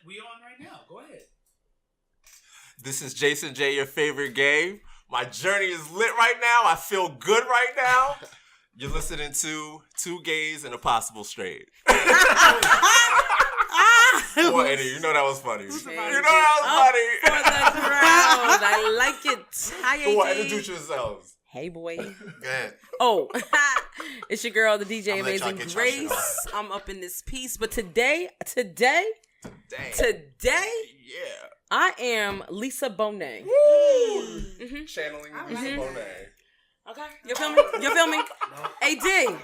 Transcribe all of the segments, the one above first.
We on right now. Go ahead. This is Jason J, your favorite game. My journey is lit right now. I feel good right now. You're listening to Two Gays and a Possible Straight. Boy, Eddie, you know that was funny. You know that was funny. For the crowd. I like it. Hi, Go on, AD. introduce yourselves. Hey, boy. Go ahead. Oh, it's your girl, the DJ I'm gonna let y'all Amazing get y'all shit Grace. off. I'm up in this piece. But today, Dang. Yeah. I am Lisa Bonet. Woo! Mm-hmm. Channeling Mm-hmm. Lisa Bonet. Okay, you feel me? You feel me? AD.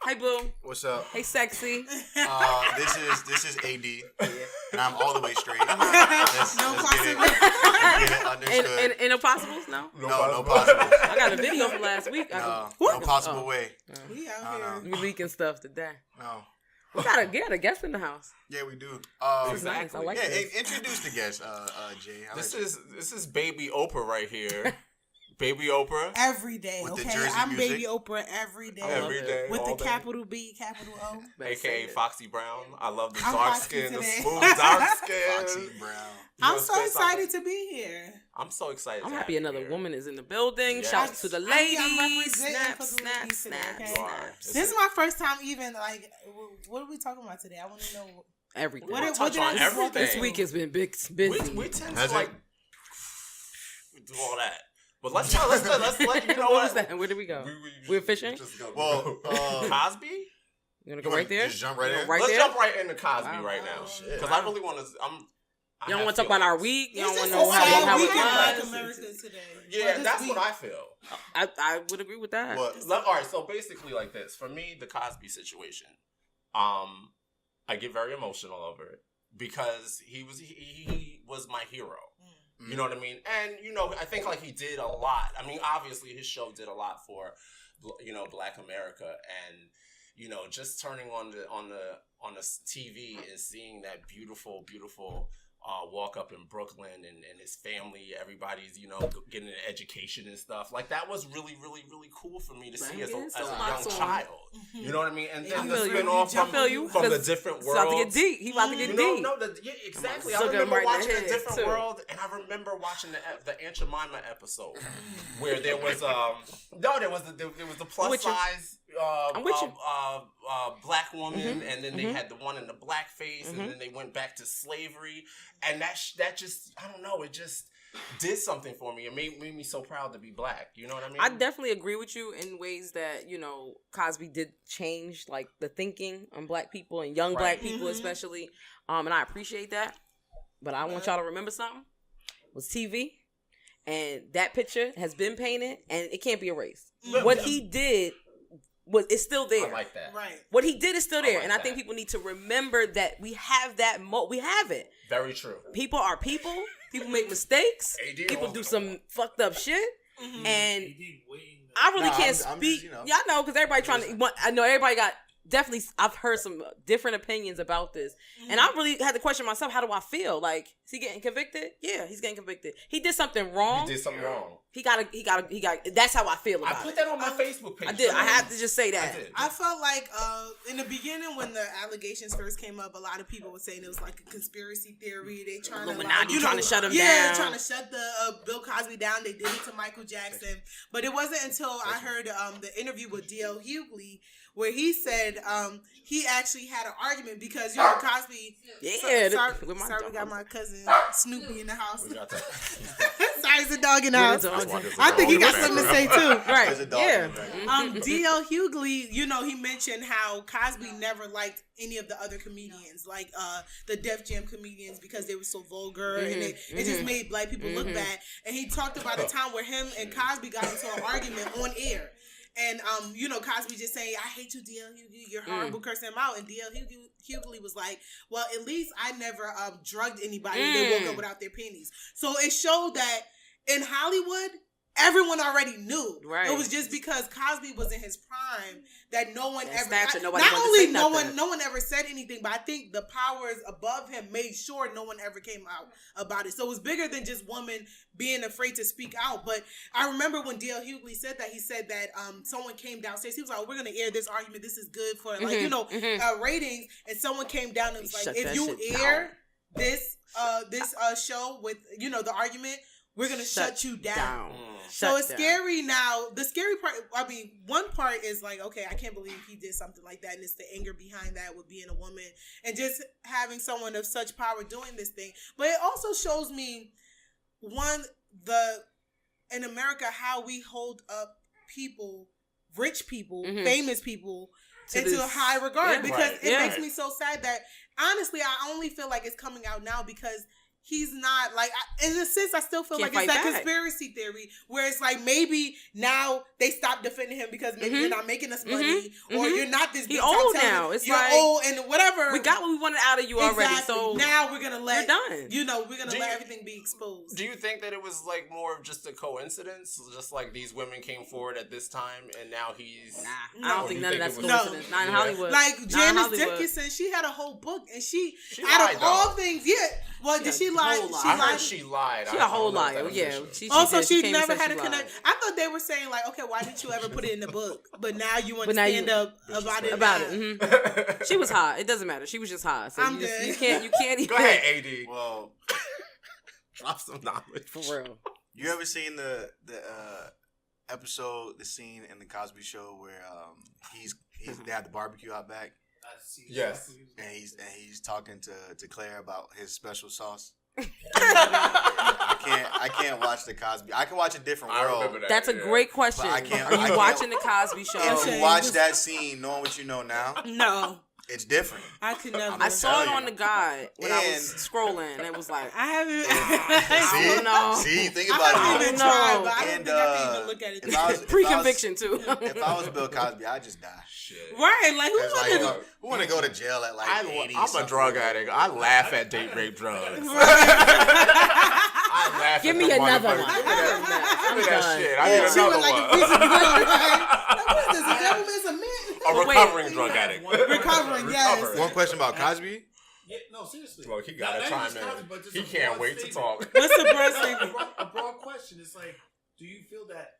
Hey, boo. What's up? Hey, sexy. This is AD, and I'm all the way straight. Let's get it. Understood. And impossibles? No? No possible. I got a video from last week. No possible way. We out here. We leaking stuff today. No. We got a guest in the house. Yeah, we do. This is nice. I like this. Introduce the guest, Jay. This is baby Oprah right here. Baby Oprah. Every day, With the okay? Jersey I'm music. Baby Oprah every day. Every day. With all the day. capital B, capital O. AKA Foxy Brown. I love the I'm dark Foxy skin, the today. smooth dark skin. Foxy Brown. I'm so excited to be here. I'm so excited. I'm to happy have you another here. woman is in the building. Yes. Shout out to the I'm ladies. representing Snap, for the snap, ladies today, snap, okay? You are. snap. This is my first time even, like, what are we talking about today? I want to know. Everything. We're gonna touch on did I just walk everything. This week has been busy. We tend Has to it? do all that. But let's let you know What was that? Where did we go? We're fishing? Just go. Well, Cosby? You want to go right there? Just jump right in. Right Let's there? jump right into Cosby Wow. right now. shit. Because I really want to. You don't want to talk about our week? You don't want to It's know just a how week it in Black was? America today. Yeah, This that's week. what I feel. I would agree with that. What? All right, so basically like this. For me, the Cosby situation, I get very emotional over it because he was my hero. You know what I mean? And, I think, like, he did a lot. I mean, obviously, his show did a lot for, Black America. And, just turning on the TV and seeing that beautiful, beautiful walk up in Brooklyn and his family, everybody's, getting an education and stuff. Like, that was really, really, really cool for me to see as a young child. You know what I mean? And then the spin-off from the different worlds. He's about to get deep. He about to get deep. Exactly. So I remember right in watching the A head, Different too. World, and I remember watching the Aunt Jemima episode where there was there was the plus size black woman, and then they had the one in the black face, and then they went back to slavery, and that just, I don't know, it just did something for me. It made me so proud to be black. You know what I mean? I definitely agree with you in ways that, Cosby did change, like, the thinking on black people and young black people especially. And I appreciate that. But I want y'all to remember something. It was TV. And that picture has been painted and it can't be erased. What he did it's still there. I like that. Right. What he did is still there. like and I think that. people need to remember that we have that we have it. Very true. People are people. People make mistakes. AD People on- do some fucked up shit. And He did way. I really Nah, can't I'm speak. just, Y'all know, because everybody trying to. I know everybody got definitely. I've heard some different opinions about this, and I really had to question myself. How do I feel? Like, is he getting convicted? Yeah, he's getting convicted. He did something wrong. He did something wrong. He got. That's how I feel I about put it. that on my Facebook page. I did. I have to just say that. I did. I felt like in the beginning when the allegations first came up, a lot of people were saying it was like a conspiracy theory. They trying Illuminati to trying to shut him Yeah, down. trying to shut the Bill Cosby down. They did it to Michael Jackson, but it wasn't until I heard the interview with D.L. Hughley where he said he actually had an argument because Cosby. Yeah, sorry, with my we dog. got my cousin Snoopy in the house. We got that. Sorry, it's a dog in the house. With a dog. I think he got something to say too. There's a Right. dog Yeah. in the back. D.L. Hughley, he mentioned how Cosby never liked any of the other comedians, like the Def Jam comedians, because they were so vulgar and it just made black people look bad. And he talked about a time where him and Cosby got into an argument on air. And, Cosby just saying, I hate you, D.L. Hughley, you're horrible, cursing him out. And D.L. Hughley was like, well, at least I never drugged anybody. They woke up without their panties. So it showed that in Hollywood, everyone already knew. Right. It was just because Cosby was in his prime that no one That ever. stature, nobody not wanted to only say no nothing. one ever said anything, but I think the powers above him made sure no one ever came out about it. So it was bigger than just women being afraid to speak out. But I remember when D.L. Hughley said that, he said that someone came downstairs. He was like, "We're gonna air this argument. This is good for ratings." And someone came down and was like, Shut "If that you shit air." down. this show with the argument, we're gonna shut you down. So it's scary now. The scary part, I mean, one part is like, okay, I can't believe he did something like that, and it's the anger behind that with being a woman and just having someone of such power doing this thing. But it also shows me in America how we hold up people, rich people, famous people into a high regard because it makes me so sad that honestly I only feel like it's coming out now because he's not like, in a sense, I still feel like it's that conspiracy theory where it's like maybe now they stop defending him because maybe you're not making us money or you're not this. He old now. It's you're like old and whatever. We got what we wanted out of you already. So now we're gonna let done. We're gonna let everything be exposed. Do you think that it was like more of just a coincidence, just like these women came forward at this time and now he's? Nah, I don't think none of that's coincidence. Not in Hollywood. Like Janice Dickinson, she had a whole book and she out of all things, well, did she lie? I heard she lied. She a whole liar. Yeah. She never had a connection. I thought they were saying like, okay, why didn't you ever put it in the book? But now you want to stand up about it. She was hot. It doesn't matter. She was just hot. So I'm good. You can't even. Go ahead, AD. Well, drop some knowledge for real. You ever seen the episode, the scene in the Cosby Show where they had the barbecue out back? Yes. And he's talking to Claire about his special sauce. I can't watch the Cosby. I can watch a different world. That's a great question. Are you watching the Cosby Show? If you watch that scene, knowing what you know now, no, it's different. I could never. I saw it on the guide when I was scrolling, and it was like I haven't. I don't know. See, think about it. I don't know. I don't think I can even look at it. Pre-conviction too. If I was Bill Cosby, I'd just die. Shit. Right? Like who want to go to jail at like 80? I'm a drug addict. I laugh at date rape drugs. I laugh. Give me another one. Give me that shit. I need another one. What is this? A devilman's a mint? A recovering drug addict. Recovering, yes. One question about Cosby. Yeah, no, seriously. Look, he got to chime in. He can't wait to talk. What's the broad statement? A broad question. It's like, do you feel that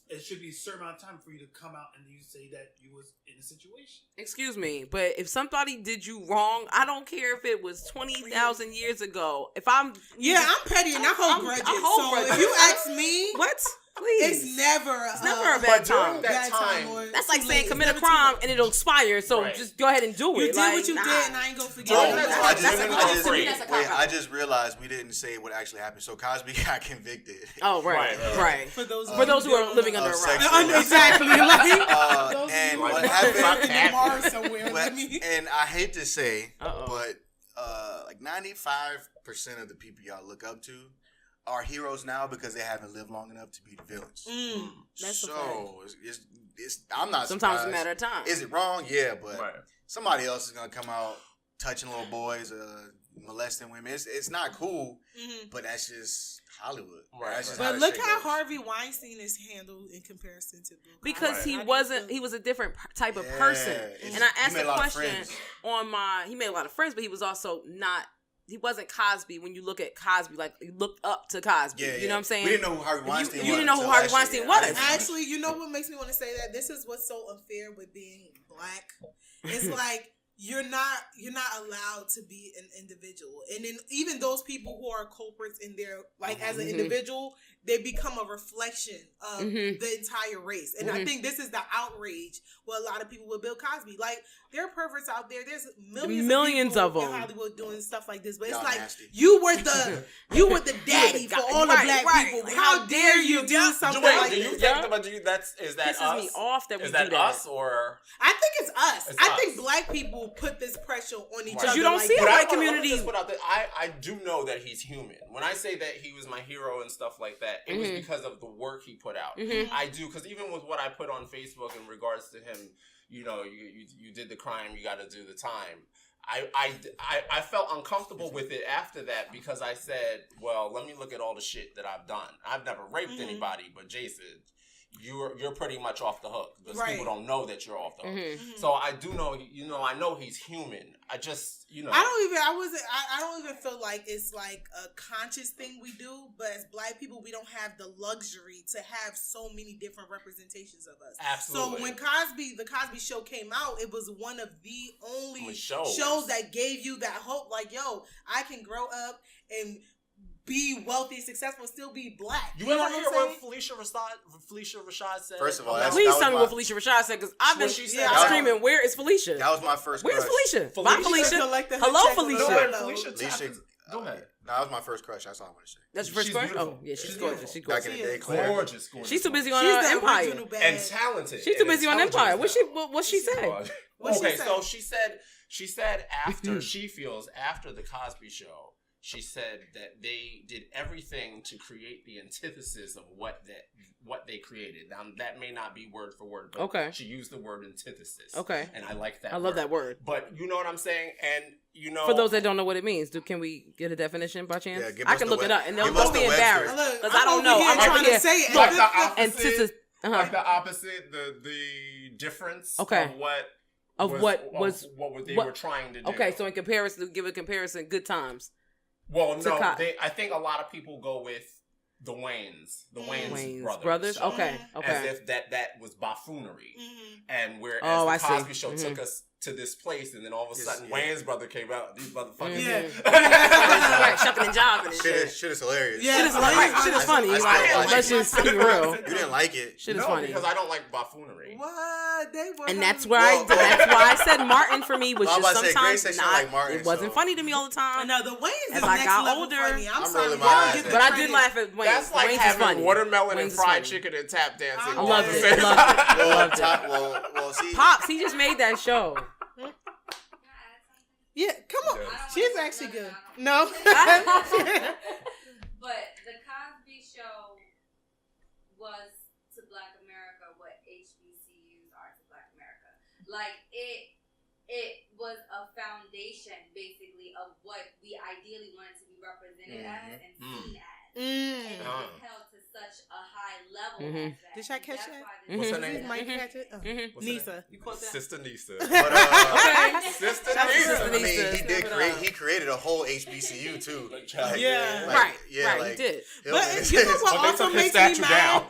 it should be a certain amount of time for you to come out and you say that you was in a situation? Excuse me, but if somebody did you wrong, I don't care if it was 20,000 years ago. If I'm petty and I hold grudges. So if you ask me, what? Please. It's never a bad time. That's like saying commit a crime and it'll expire. So just go ahead and do it. You did what you did, and I ain't gonna forget it. I just realized we didn't say what actually happened. So Cosby got convicted. Oh, right. For those who are living under a rock. Exactly. And what happened? Somewhere. And I hate to say, but like 95% of the people y'all look up to are heroes now because they haven't lived long enough to be the villains. That's so it's I'm not sometimes surprised. it's a matter of time. Is it wrong? Yeah, but somebody else is gonna come out touching little boys, molesting women. It's not cool, but that's just Hollywood. But look how Harvey Weinstein is handled in comparison to Bill Cosby. Because he was a different type of person. And I asked the question he made a lot of friends, but he was also he wasn't Cosby when you look at Cosby, like you looked up to Cosby. You know what I'm saying? We didn't know who Harvey Weinstein was. You didn't know who Harvey Weinstein was. Actually, you know what makes me want to say that? This is what's so unfair with being black. It's like you're not allowed to be an individual. And then even those people who are culprits in their as an individual, they become a reflection of the entire race. And I think this is the outrage with a lot of people with Bill Cosby. Like, there are perverts out there. There's millions of people in Hollywood doing stuff like this. But it's like nasty. you were the daddy for all the black people. Like, how dare you do something like this? Is that us? Me off that we is that do us or? I think it's us. I think black people put this pressure on each other. You don't see a white community. I do know that he's human. When I say that he was my hero and stuff like that, it was because of the work he put out. I do, because even with what I put on Facebook in regards to him, you did the crime, you got to do the time. I felt uncomfortable with it after that because I said, well, let me look at all the shit that I've done. I've never raped anybody, but Jason, you're pretty much off the hook because Right. people don't know that you're off the hook. Mm-hmm. So I do know, I know he's human. I just, I don't even feel like it's like a conscious thing we do, but as Black people, we don't have the luxury to have so many different representations of us. Absolutely. So when the Cosby Show came out, it was one of the only shows that gave you that hope. Like, yo, I can grow up and be wealthy, successful, still be Black. You ever hear what Felicia Rashad said? First of all, please tell me what Felicia Rashad said, because I've been screaming, where is Felicia? That was my first Where's crush. Felicia? Bye, Felicia. Hello, Felicia. Go ahead. That was my first crush. That's all I want to say. That's your first crush? Oh, yeah, she's gorgeous. She's gorgeous. Back in the day, Claire. Gorgeous. She's too busy on Empire. And talented. She's too busy on Empire. What she say? Okay, so she said after after the Cosby Show, she said that they did everything to create the antithesis of what they created. Now that may not be word for word, but she used the word antithesis. Okay, and I like that. I love that word. But you know what I'm saying, and for those that don't know what it means, can we get a definition by chance? Yeah, I can look it up, and don't be embarrassed because I don't know. I'm trying to say it. Like the opposite, like the opposite, the difference of what they were trying to do. Okay, so in comparison, to give a comparison, Good Times. Well, no, I think a lot of people go with the Wayans brothers. Okay. As if that was buffoonery, and whereas the Cosby Show took us to this place, and then all of a sudden Wayans brother came out. These motherfuckers, right, shucking and jiving and shit is hilarious. Yeah, shit is funny. Let's just be real. You didn't like it? Shit is funny because I don't like buffoonery. What? And that's why I said Martin for me was just sometimes not. Like Martin, it wasn't funny to me all the time. No, the Wayans as I got older, I'm sorry, but I did laugh at Wayans. That's like Wayans having watermelon and fried chicken and tap dancing. I loved it. Well, see, Pops, he just made that show. Yeah, come on. She's actually good. No. But the Cosby Show was to Black America what HBCUs are to Black America. Like it was a foundation basically of what we ideally wanted to be represented as and seen as. And it was held to such a high level as that. Did y'all catch that? What's her name? Mike catch it? Nisa. You caught that? Sister Nisa. Sister I mean, he created a whole HBCU too. Right, he did. But you know what also makes me mad?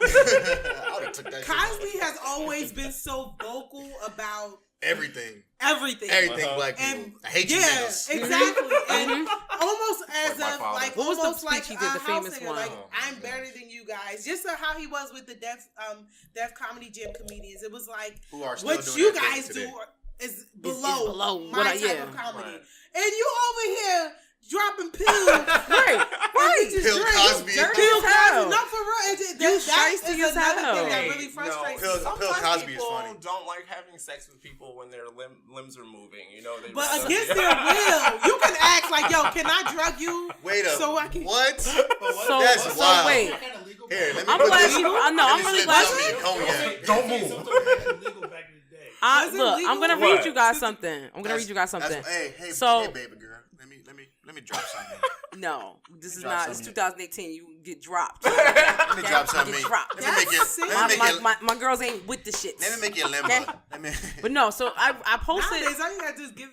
Cosby has always been so vocal about everything Black people. I hate you niggas. Exactly. And almost as of like what was almost the like speech he did, the famous one? Like I'm better than you guys. Just how he was with the Def Comedy Jam comedians. It was like what you guys do is below my type of comedy. And you over here dropping pills. right. Bill Cosby. Bill Cosby. Not for real. That is another hell. thing that really frustrates me. Bill Cosby is funny. People don't like having sex with people when their limbs are moving. But against their will, you can act like, yo, can I drug you? Wait up. So I can. What? That's wild. Wait. Here, let me I'm put glad this. I'm really glad. Don't move. Look, I'm gonna read you guys something. Hey, baby girl. Let me drop something. No, this is not. It's 2018. You get dropped. Let me drop something. My girls ain't with the shit. Let me make you a limbo. But no, so I posted. Nowadays, all you gotta do is give.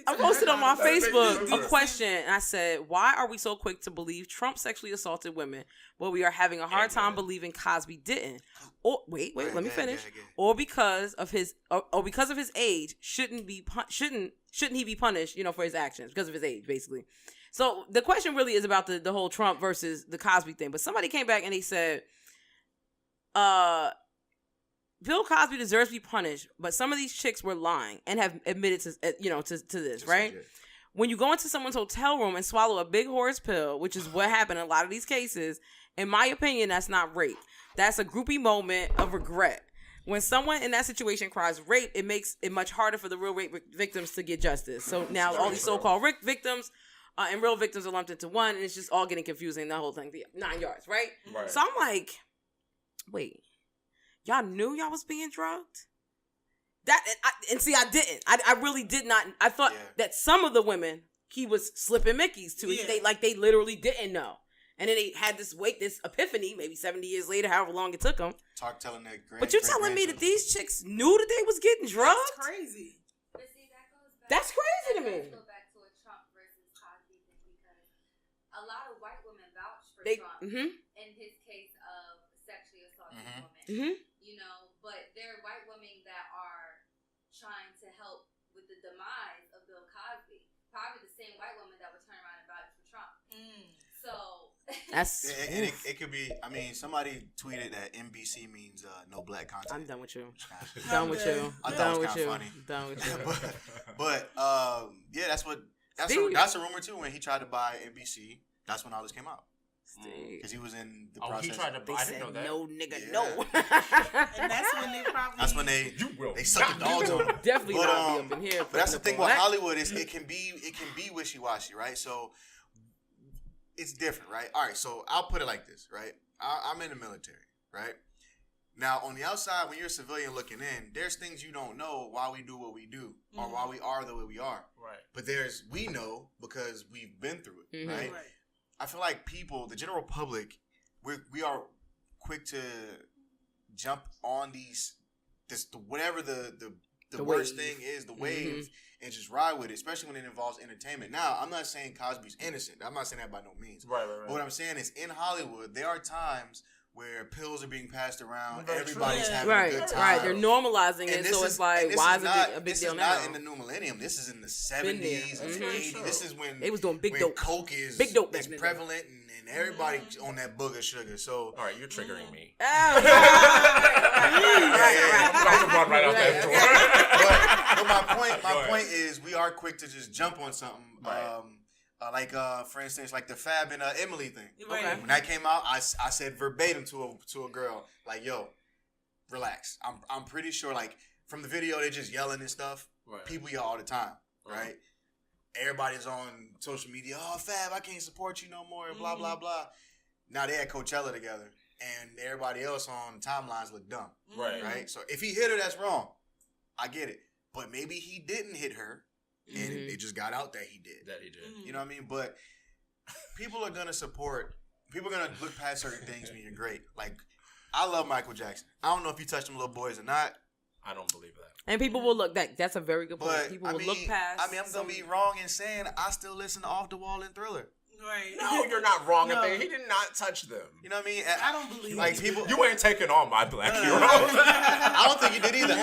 I posted on my Facebook a question, and I said, "Why are we so quick to believe Trump sexually assaulted women, but we are having a hard time believing Cosby didn't?" Or wait, let me finish. Or because of his age, shouldn't he be punished? For his actions because of his age, basically. So the question really is about the whole Trump versus the Cosby thing. But somebody came back and they said, Bill Cosby deserves to be punished, but some of these chicks were lying and have admitted to this, right? When you go into someone's hotel room and swallow a big horse pill, which is what happened in a lot of these cases, in my opinion, that's not rape. That's a groupie moment of regret. When someone in that situation cries rape, it makes it much harder for the real rape victims to get justice. So now all these so-called rape victims and real victims are lumped into one, and it's just all getting confusing, the whole thing. 9 yards, right? So I'm like, wait, y'all knew y'all was being drugged? I didn't. I really did not. I thought that some of the women he was slipping Mickeys to. Yeah. They literally didn't know. And then they had this epiphany, maybe 70 years later, however long it took them. Telling that. But you telling me that these chicks knew that they was getting drugged? That's crazy. But see, that goes back. That's crazy to me. Go back to a Trump versus Cosby thing because a lot of white women vouch for Trump in his case of sexually assaulting women. You know, but there are white women that are trying to help with the demise of Bill Cosby. Probably the same white woman that would turn around and vouch for Trump. So that's and it could be. I mean, somebody tweeted that NBC means no black content. I'm done with you. I Done with you. thought Done it was with kind you. of funny. Done with you. but yeah, that's a rumor too. When he tried to buy NBC, that's when all this came out. Because he was in the process. He tried to buy. I didn't know that. No, nigga, Yeah. no. And that's when they probably. That's when they sucked the not dogs do on him. Definitely But, not be up in here. But that's the thing with Hollywood is it can be wishy washy, right? So it's different, right? All right, so I'll put it like this, right? I'm in the military, right? Now on the outside, when you're a civilian looking in, there's things you don't know why we do what we do or why we are the way we are. Right. But we know because we've been through it, right? Right. I feel like people, the general public, we are quick to jump on whatever the worst thing is, the wave, and just ride with it, especially when it involves entertainment. Now, I'm not saying Cosby's innocent. I'm not saying that by no means. Right. But what I'm saying is, in Hollywood, there are times where pills are being passed around, Very everybody's true. having a good time. Right. They're normalizing it, so it's like, why is it a big deal now? This is not in the new millennium. This is in the 70s and 80s. This is when they was doing big dope. Coke is prevalent and everybody on that booger sugar. So, all right, you're triggering me. Oh, I'm about to run right out that door. but my point is, we are quick to just jump on something. Like for instance, like the Fab and Emily thing. Okay. When that came out, I said verbatim to a girl, like, "Yo, relax." I'm pretty sure, like, from the video, they're just yelling and stuff. Right. People yell all the time, right? Everybody's on social media. Oh, Fab, I can't support you no more. Blah blah blah. Now they at Coachella together, and everybody else on timelines look dumb. Right. So if he hit her, that's wrong. I get it, but maybe he didn't hit her. And it just got out that he did. You know what I mean? But people are going to support, people are going to look past certain things when you're great. Like, I love Michael Jackson. I don't know if you touch them little boys or not. I don't believe that. And people will look, that's a very good point. But, People will look past. I mean, I'm going to be wrong in saying I still listen to Off the Wall and Thriller. Right. No, you're not wrong. No. He did not touch them. You know what I mean? I don't believe like people. You ain't taking on my black hero. I don't think he did either.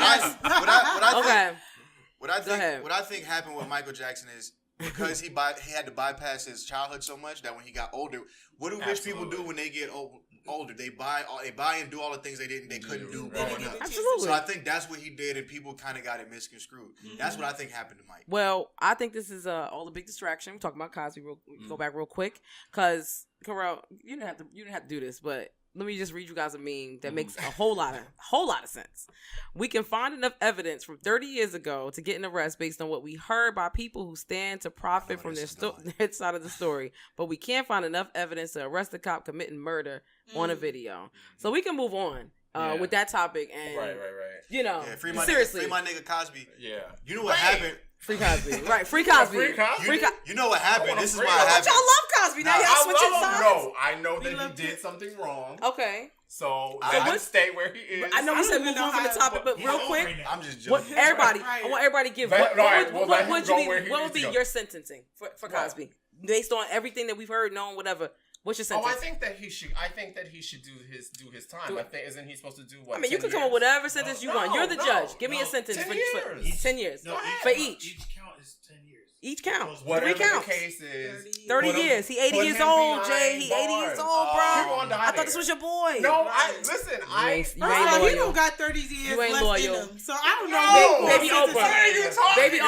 What I think happened with Michael Jackson is because he had to bypass his childhood so much that when he got older, what do rich people do when they get older? They buy and do all the things they couldn't do growing up. Absolutely. So I think that's what he did, and people kind of got it misconstrued. That's what I think happened to Mike. Well, I think this is all a big distraction. We're talking about Cosby. Go back real quick, because Carell, you didn't have to do this, but let me just read you guys a meme that makes a whole lot of sense. We can find enough evidence from 30 years ago to get an arrest based on what we heard by people who stand to profit from their side of the story, but we can't find enough evidence to arrest a cop committing murder on a video. So we can move on with that topic and right. You know, free my nigga Cosby. Yeah. You know what happened? Free Cosby. Right, free Cosby. You know what happened? This is why it But happened. y'all love Cosby. Now y'all switching sides. No, I know that he did something wrong. Okay. So let him stay where he is. I know we said move on from the topic, but real quick, I'm just joking. I want everybody to give. What would be your sentencing for Cosby, based on everything that we've heard, known, whatever? What's your sentence? I think that he should do his time. Isn't he supposed to do what? I mean, you can come up with whatever sentence you want. You're the judge. Give me a sentence 10 for years. 10 years. No, for each. Each count is 10 years. Each count. Whatever 3 counts. the case is. 30 years. He 80 years old, Jay. He 80 years old, bro. I thought this was your boy. No, you ain't he loyal. don't got 30 years You ain't left loyal. in him. So I don't know. Baby Oprah. Baby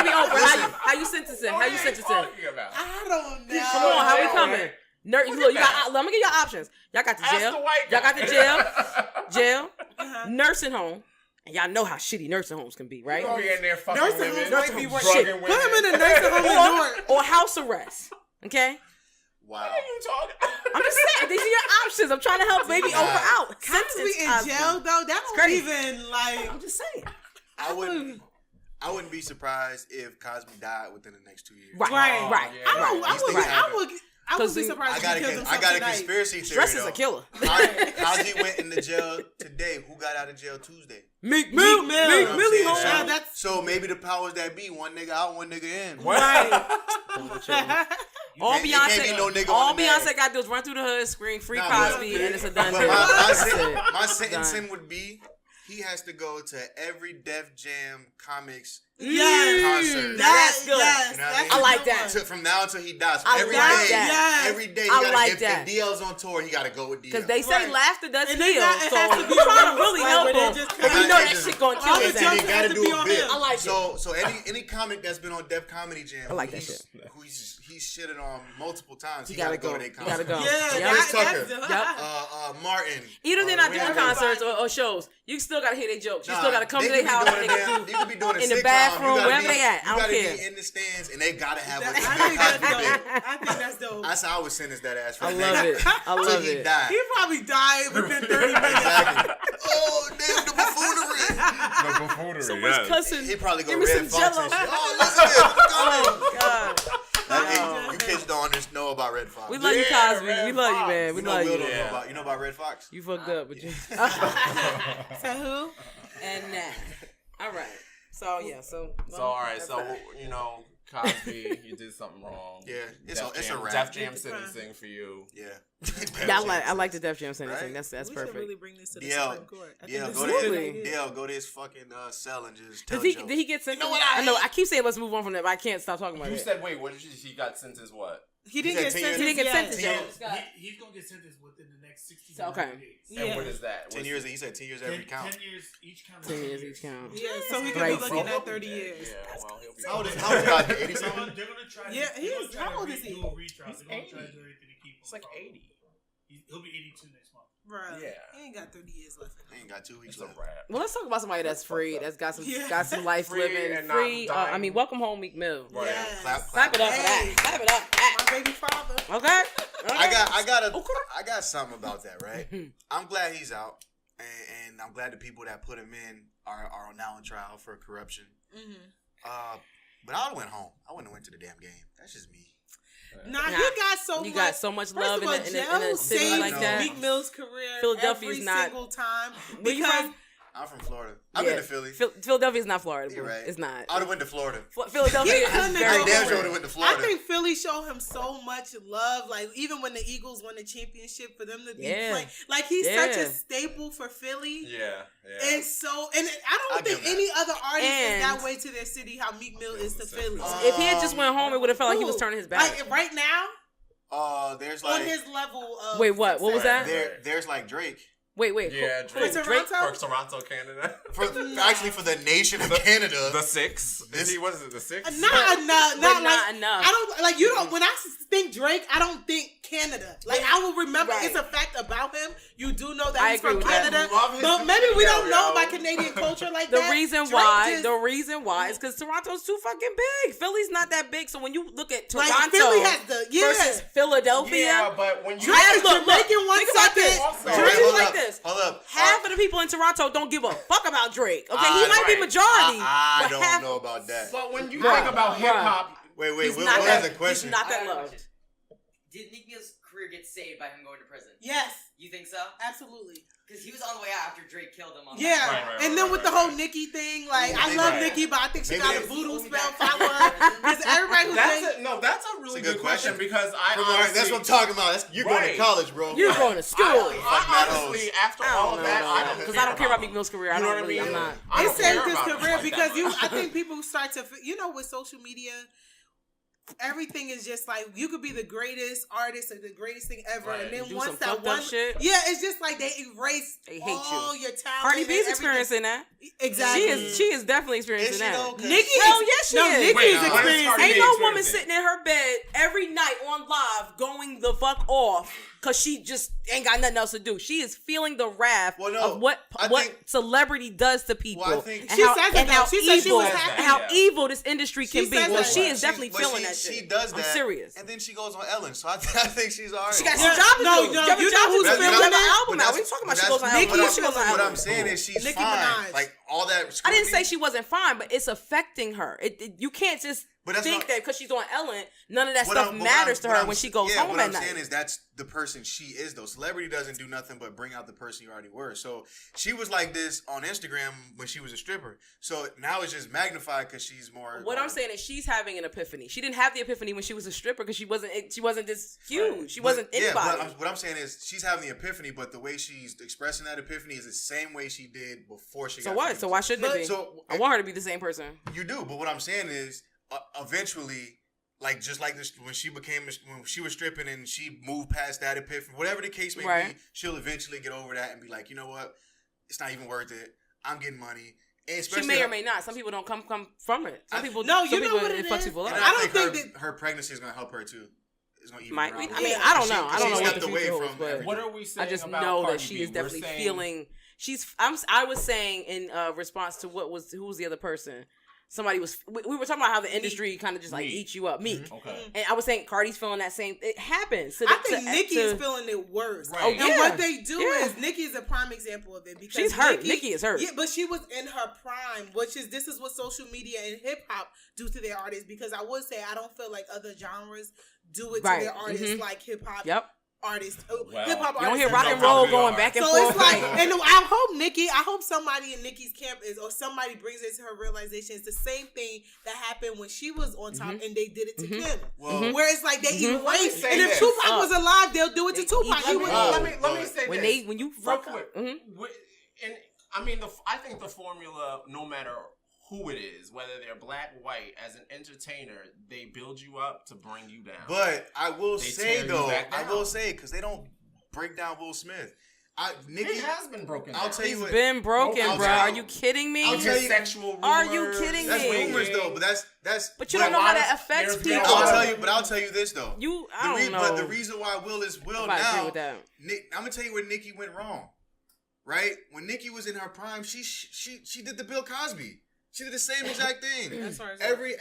Oprah. How you sentencing? How you sentencing? I don't know. Come on, how we coming? Look, let me give y'all options. Y'all got the jail. Y'all got the jail. Nursing home. And y'all know how shitty nursing homes can be, right? Be in there fucking nursing women, homes might be worse. Put him in a nursing home or house arrest. Okay? Wow. What are you talking? I'm just saying, these are your options. I'm trying to help Baby Oprah out. Cosby in jail, though, that don't even, like... I'm just saying. I wouldn't be surprised if Cosby died within the next 2 years. Right. I I wouldn't be surprised if he killed himself I got a tonight. conspiracy theory. Stress is a killer. Cosby went into jail today. Who got out of jail Tuesday? Meek Mill. Millie. Yeah, So maybe the powers that be, one nigga out, one nigga in. Right. All It can't be no nigga on the Beyonce mag. got to do is run through the hood, scream free Nah, Cosby, and it's a done But deal. That's it. my sentencing would be he has to go to every Def Jam comics concert. That's good. Yes, You know what I that's mean? I a like good that. one. From now until he dies. I Every like day, that. every day. I You gotta, like if, that. If DL's on tour, you got to go with DL. Because they say Right. laughter does And heal, it so has to be we're trying to a really like, help where they him. just But we kinda know like that just- shit gonna all kill the his jokes ass. They gotta has to do be a on bit. him. I like it. So any comic that's been on Def Comedy Jam, I like that shit. who he's shitted on multiple times. You He gotta gotta go. to their You gotta concert. go. Yeah, Yep. Chris Tucker. Yep. Martin. Even if they're not Wayne doing Allen. concerts or shows, you still gotta hear their jokes. You Nah, still gotta come to they their could house. be doing They a can damn- do You could be doing a in the sitcom. bathroom, You gotta wherever be- they at. I You don't gotta care. be in the stands, and they gotta have. I a think that's Cosby bit. dope. I think that's dope. That's how I would sentence that ass. For I the love next- it. I till love he it. died. He probably died within 30 minutes. Exactly. Oh, damn the buffoonery. The buffoonery. So much cussing. He probably go Give me Red some Fox Jell-O. and shit. Oh, listen to this. Oh God. You kids don't know about Red Fox. We love you, Yeah, Cosby. Red We love you, Fox. man. We You know love Will you. don't know Yeah. about. You know about Red Fox? You fucked up, but you. So who? And that. All right. So yeah. So. So all right, so you know, Cosby, you did something wrong. Yeah, it's Def a Jam, rap. Def Jam sentencing for you. Yeah. Yeah, I like the Def Jam sentencing. Right? That's We perfect. should really bring this to the DL, Supreme Court. I think DL, this go is to a Absolutely. good idea. DL, go to his fucking cell and just tell Did he jokes. get sentenced? You know what I know. hate? I keep saying let's move on from that, but I can't stop talking about You it. said, wait, what did he got sentenced what? He didn't get said 10 years. sentenced. He didn't get yet. sentenced yet. He's gonna get sentenced within the next 60 So, okay. days. And Yeah. what is that? 10 years. He said 10 years every count. 10 years each count. 10 years each count. Yeah, so he could Great. be looking at 30 years. Yeah, well, he'll be How old is Cosby? 80 They're something? gonna try. Yeah, they're he gonna is- try how to old is he? do a retrial. He's They're gonna try to 80. do everything to keep him. It's like 80. He'll be 82 next month. Right. Yeah. He ain't got 30 years left. He ain't got 2 weeks It's a left. rap. Well, let's talk about somebody that's free, that's got some Yeah. life Free living, and not free. dying. I mean, welcome home, Meek Mill. Right. Yes. Clap it up for Hey. that. Clap it up. for that. My baby father. Okay. I got something about that, right? I'm glad he's out, and I'm glad the people that put him in are now in trial for corruption. Mm-hmm. But I would have went home. I wouldn't have went to the damn game. That's just me. Nah, Nah. he got so You much. got so much First love of in all, a city Joe saved like that. Meek Mill's career Philadelphia's every not- single time. Where you Because from? I'm from Florida. I've been to Philly. Philadelphia's not Florida. You're Bro. right. It's not. I would have went to Florida. Philadelphia He is couldn't very I go damn sure different. would have went to Florida. I think Philly showed him so much love. Like even when the Eagles won the championship, for them to be Yeah. playing, like he's such Yeah. a staple for Philly. Yeah. And so, and I don't I'll think give that. any other artist And- is that way to their city. How Meek Mill is to Philly. If he had just went home, it would have felt like he was Ooh, turning his back. Like right now, There's on like his level of Wait, what? What was success. that? there's like Drake. Wait. Yeah, who- Drake. For Drake. Toronto? For Toronto, Canada. Actually, for the nation of Canada. The Six. Is he, what is it, the Six? Not enough. But Not not like, enough. I don't like. You don't. When I think Drake, I don't think Canada. Like I will remember. Right. It's a fact about him. You do know that I he's agree from with that. Canada, Love his but maybe we don't video, know yo. about Canadian culture like The that. reason Drake why, just- is because Toronto's too fucking big. Philly's not that big. So when you look at Toronto like Philly has the versus Philadelphia, Yeah, but when you Drake is look, Jamaican one think about second. this. Also- Drake Wait, is hold like up, this. Hold up. Half of the people in Toronto don't give a fuck about Drake. Okay, he might be right. majority. I but don't half, know about that. But when you Bruh, think about hip hop, Wait, He's what not was that, the question? He's not I that have a loved. question. Did Meek Mill's career get saved by him going to prison? Yes, You think so? absolutely. Because he was on the way out after Drake killed him on Yeah, Right, and then with the right. whole Nicki thing, like I Maybe love right. Nicki, but I think she Maybe got a they- voodoo spell follow her because everybody who that's thinks a, no, that's a really It's a good good question question. because I All right, honestly, that's what I'm talking about. You're going to Right. college, bro. You're going to school. I honestly, after all of that, I don't Because I don't care about Meek him. Mill's career. I You know don't what I really. mean? I'm not. I it don't saved care his about him career like because that I think people start to, with social media, everything is just like you could be the greatest artist or the greatest thing ever, Right. and then Do once some that fucked up one, shit. yeah, it's just like they erase They hate all you. your talent. Cardi and B's everything. experiencing that. Exactly. She is definitely experiencing Is she that. though? 'Cause- Nicki, Hell yes, she no, is. Nicki Wait, is what is experiencing. Cardi Ain't B no experiencing? woman sitting in her bed every night on live going the fuck off because she just ain't got nothing else to do. She is feeling the wrath Well, no, of what I think- celebrity does to people. Well, I think- and She how, says it and though. how She said she evil, was happy. and how Yeah. evil this industry She can be. says Well, that. she is She- definitely but feeling she- that shit. She does that. I'm serious. And then she goes on Ellen. So I think she's alright. She got Yeah. some job to No, do. no, She got a you job know to who's do. She feeling got an that? album But out. What are you talking about? She goes on Nicki album. is She goes on feeling What album. I'm saying is she's Nicki fine. Minaj. Like all that. I didn't say scrutiny- she wasn't fine, but it's affecting her. You can't just think that because she's on Ellen, none of that stuff matters to her when she goes home at night. What I'm saying is that's the person she is, though. Celebrity doesn't do nothing but bring out the person you already were. So she was like this on Instagram when she was a stripper. So now it's just magnified because she's more. What I'm saying is she's having an epiphany. She didn't have the epiphany when she was a stripper because she wasn't this huge. She wasn't anybody. Yeah, what I'm saying is she's having the epiphany, but the way she's expressing that epiphany is the same way she did before she got famous. So why shouldn't it be? I want her to be the same person. You do, but what I'm saying is eventually, like just like this, when she was stripping and she moved past that epiphany, whatever the case may be, she'll eventually get over that and be like, you know what, it's not even worth it. I'm getting money. And she may or may not. Some people don't come from it. Some people no, you some know what it fucks people up. I don't think her pregnancy is going to help her too. It's going to even I mean, I don't know. I don't know what the future holds, but what are we saying? I just about know Cardi that she B? is definitely feeling. I was saying in response to who was the other person. Somebody was. We were talking about how the industry kind of just like eats you up. Meek. Mm-hmm. Okay. And I was saying Cardi's feeling that same. It happens. I think Nicki is feeling it worse. Right. And what they do is Nicki is a prime example of it because she's hurt. Nicki is hurt. Yeah, but she was in her prime, this is what social media and hip hop do to their artists. Because I would say I don't feel like other genres do it to their artists like hip hop. Yep. Artists, well, hip hop artists. You don't hear rock and roll going back and forth. So it's like, and I hope somebody in Nicki's camp or somebody brings it to her realization. It's the same thing that happened when she was on top and they did it to Kim. Where it's like they even wait. And if Tupac was alive, they'll do it to Tupac. Let me say this. When you real quick. And I mean, I think the formula, no matter who it is, whether they're black, white, as an entertainer, they build you up to bring you down. But I will say though, because they don't break down Will Smith. Nicki has been broken down. I'll tell you He's what, been broken, bro. Are you kidding me? I'll tell you, sexual rumors. Are you kidding that's me? rumors though, but that's. But you don't know how that affects people. I'll tell you this though. I don't know. But the reason why Will is Will now, I'm gonna tell you where Nicki went wrong. Right when Nicki was in her prime, she did the Bill Cosby. She did the same exact thing. Every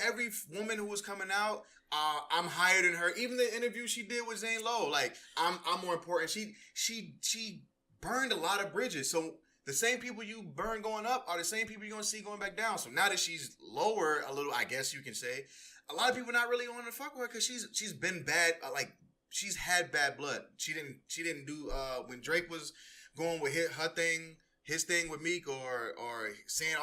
woman who was coming out, I'm higher than her. Even the interview she did with Zane Lowe, like I'm more important. She burned a lot of bridges. So the same people you burn going up are the same people you're gonna see going back down. So now that she's lower a little, I guess you can say, a lot of people not really want to fuck with her because she's been bad. Like she's had bad blood. She didn't do when Drake was going with his thing with Meek or saying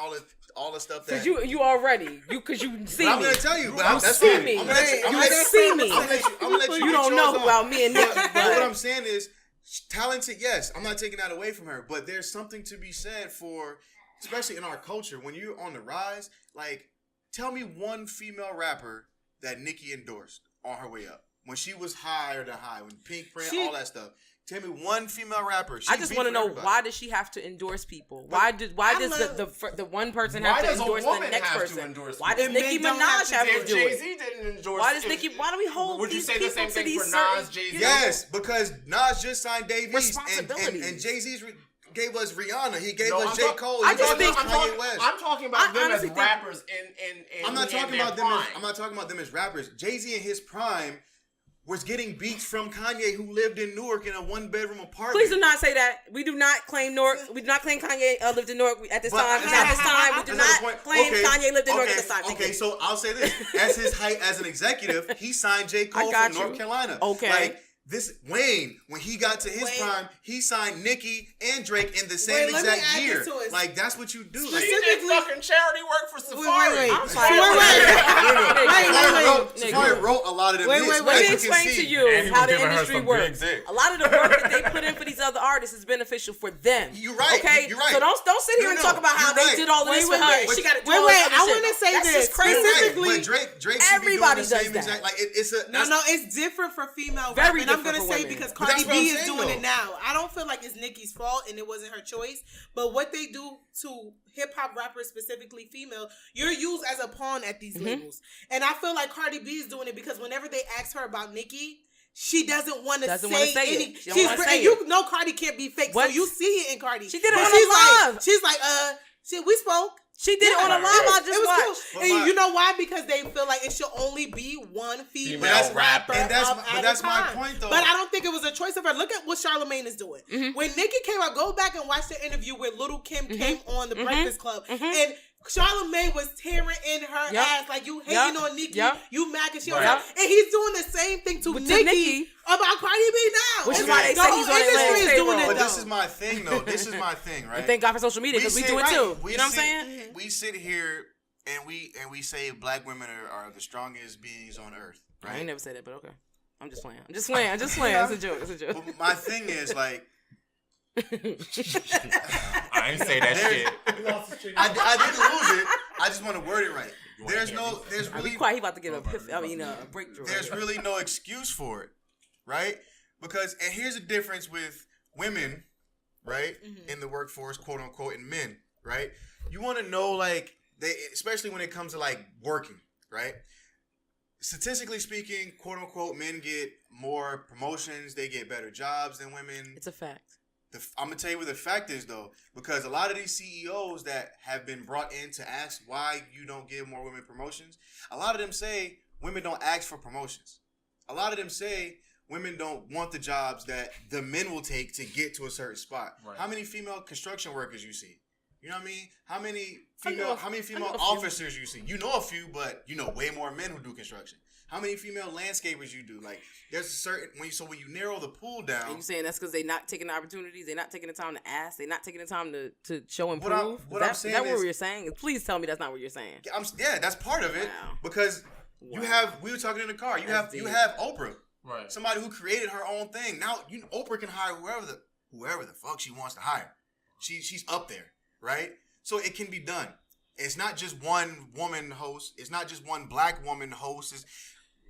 all the stuff that you already because you see me. I'm gonna tell you, but that's see me. I'm gonna see me. I'm gonna let you don't know about me and Nicki. But what I'm saying is, talented. Yes, I'm not taking that away from her, but there's something to be said for, especially in our culture, when you're on the rise. Like, tell me one female rapper that Nicki endorsed on her way up when she was higher than high, when Pink Print, all that stuff. Tell me one female rapper. I just want to know, why does she have to endorse people? Why does the one person have to endorse the next person? Why does Nicki Minaj have to do it? Jay-Z didn't endorse. Why does Nicki? Why do we hold? Would you say the same thing for Nas, Jay-Z? Yes, because Nas just signed Dave East and Jay-Z's gave us Rihanna. He gave us J. Cole. I just think Kanye West. I'm talking about them as rappers. I'm not talking about them. I'm not talking about them as rappers. Jay-Z in his prime was getting beats from Kanye, who lived in Newark in a one-bedroom apartment. Please do not say that. We do not claim Newark. We do not claim Kanye lived in Newark at this time. At this time, we do not claim Kanye lived in Newark at this time. Okay, so I'll say this: as his height as an executive, he signed J. Cole from North Carolina. Okay. Like, this Wayne, when he got to his prime, he signed Nicki and Drake in the same exact year. Like, that's what you do. Like, he did fucking charity work for Safari. I'm sorry. Safari wrote a lot of them hits. Let me explain to you how the industry works. A lot of the work that they put in for these other artists is beneficial for them. You're right. Okay? You're right. So don't sit here and talk about how they did all of this for her. She got to do all this other shit. I want to say this. Specifically, Drake everybody does that. Like, it's different for female rap. And I'm gonna say because Cardi B is doing it now. I don't feel like it's Nicki's fault and it wasn't her choice. But what they do to hip hop rappers, specifically female, you're used as a pawn at these labels. And I feel like Cardi B is doing it because whenever they ask her about Nicki, she doesn't want to say any. You know Cardi can't be fake, so you see it in Cardi. She did it on love. She's like, we spoke. She did it on a live. I just It was watched. cool. And you know why? Because they feel like it should only be one female Female rapper. And that's at that's a my time. point, though. But I don't think it was a choice of her. Look at what Charlamagne is doing. When Nicki came out, go back and watch the interview where Little Kim came on the Breakfast Club. And Charlamagne was tearing in her ass like, you hating on Nicki, you mad because she on top. And he's doing the same thing to Nicki about Cardi B now. Which is why they say he's on industry is doing it, But though. this is my thing, though. This is my thing, right? And thank God for social media because we do it too. You know what I'm saying? We sit here and we say black women are the strongest beings on earth, right? I ain't never said that, but okay. I'm just playing. It's a joke. It's a joke. But my thing is like, I ain't say that shit. I didn't lose it. I just want to word it right. There's really Be quiet. He about to get a breakthrough. there's really no excuse for it, right? Because and here's the difference with women, right, in the workforce, quote unquote, and men, right? You want to know, like, they, especially when it comes to like working, right? Statistically speaking, quote unquote, men get more promotions, they get better jobs than women. It's a fact. I'm gonna tell you what the fact is, though, because a lot of these CEOs that have been brought in to ask why you don't give more women promotions, a lot of them say women don't ask for promotions. A lot of them say women don't want the jobs that the men will take to get to a certain spot. Right. How many female construction workers you see? You know what I mean? How many female officers you see? You know a few, but you know way more men who do construction. How many female landscapers you do? Like, there's a certain when you narrow the pool down. And you saying that's because they're not taking the opportunities, they're not taking the time to ask, they're not taking the time to show and prove. I'm saying is what you're saying? Please tell me that's not what you're saying. That's part of it. Wow. Because we were talking in the car. You have Oprah, right? Somebody who created her own thing. Now Oprah can hire whoever the fuck she wants to hire. She's up there, right? So it can be done. It's not just one woman host. It's not just one black woman host.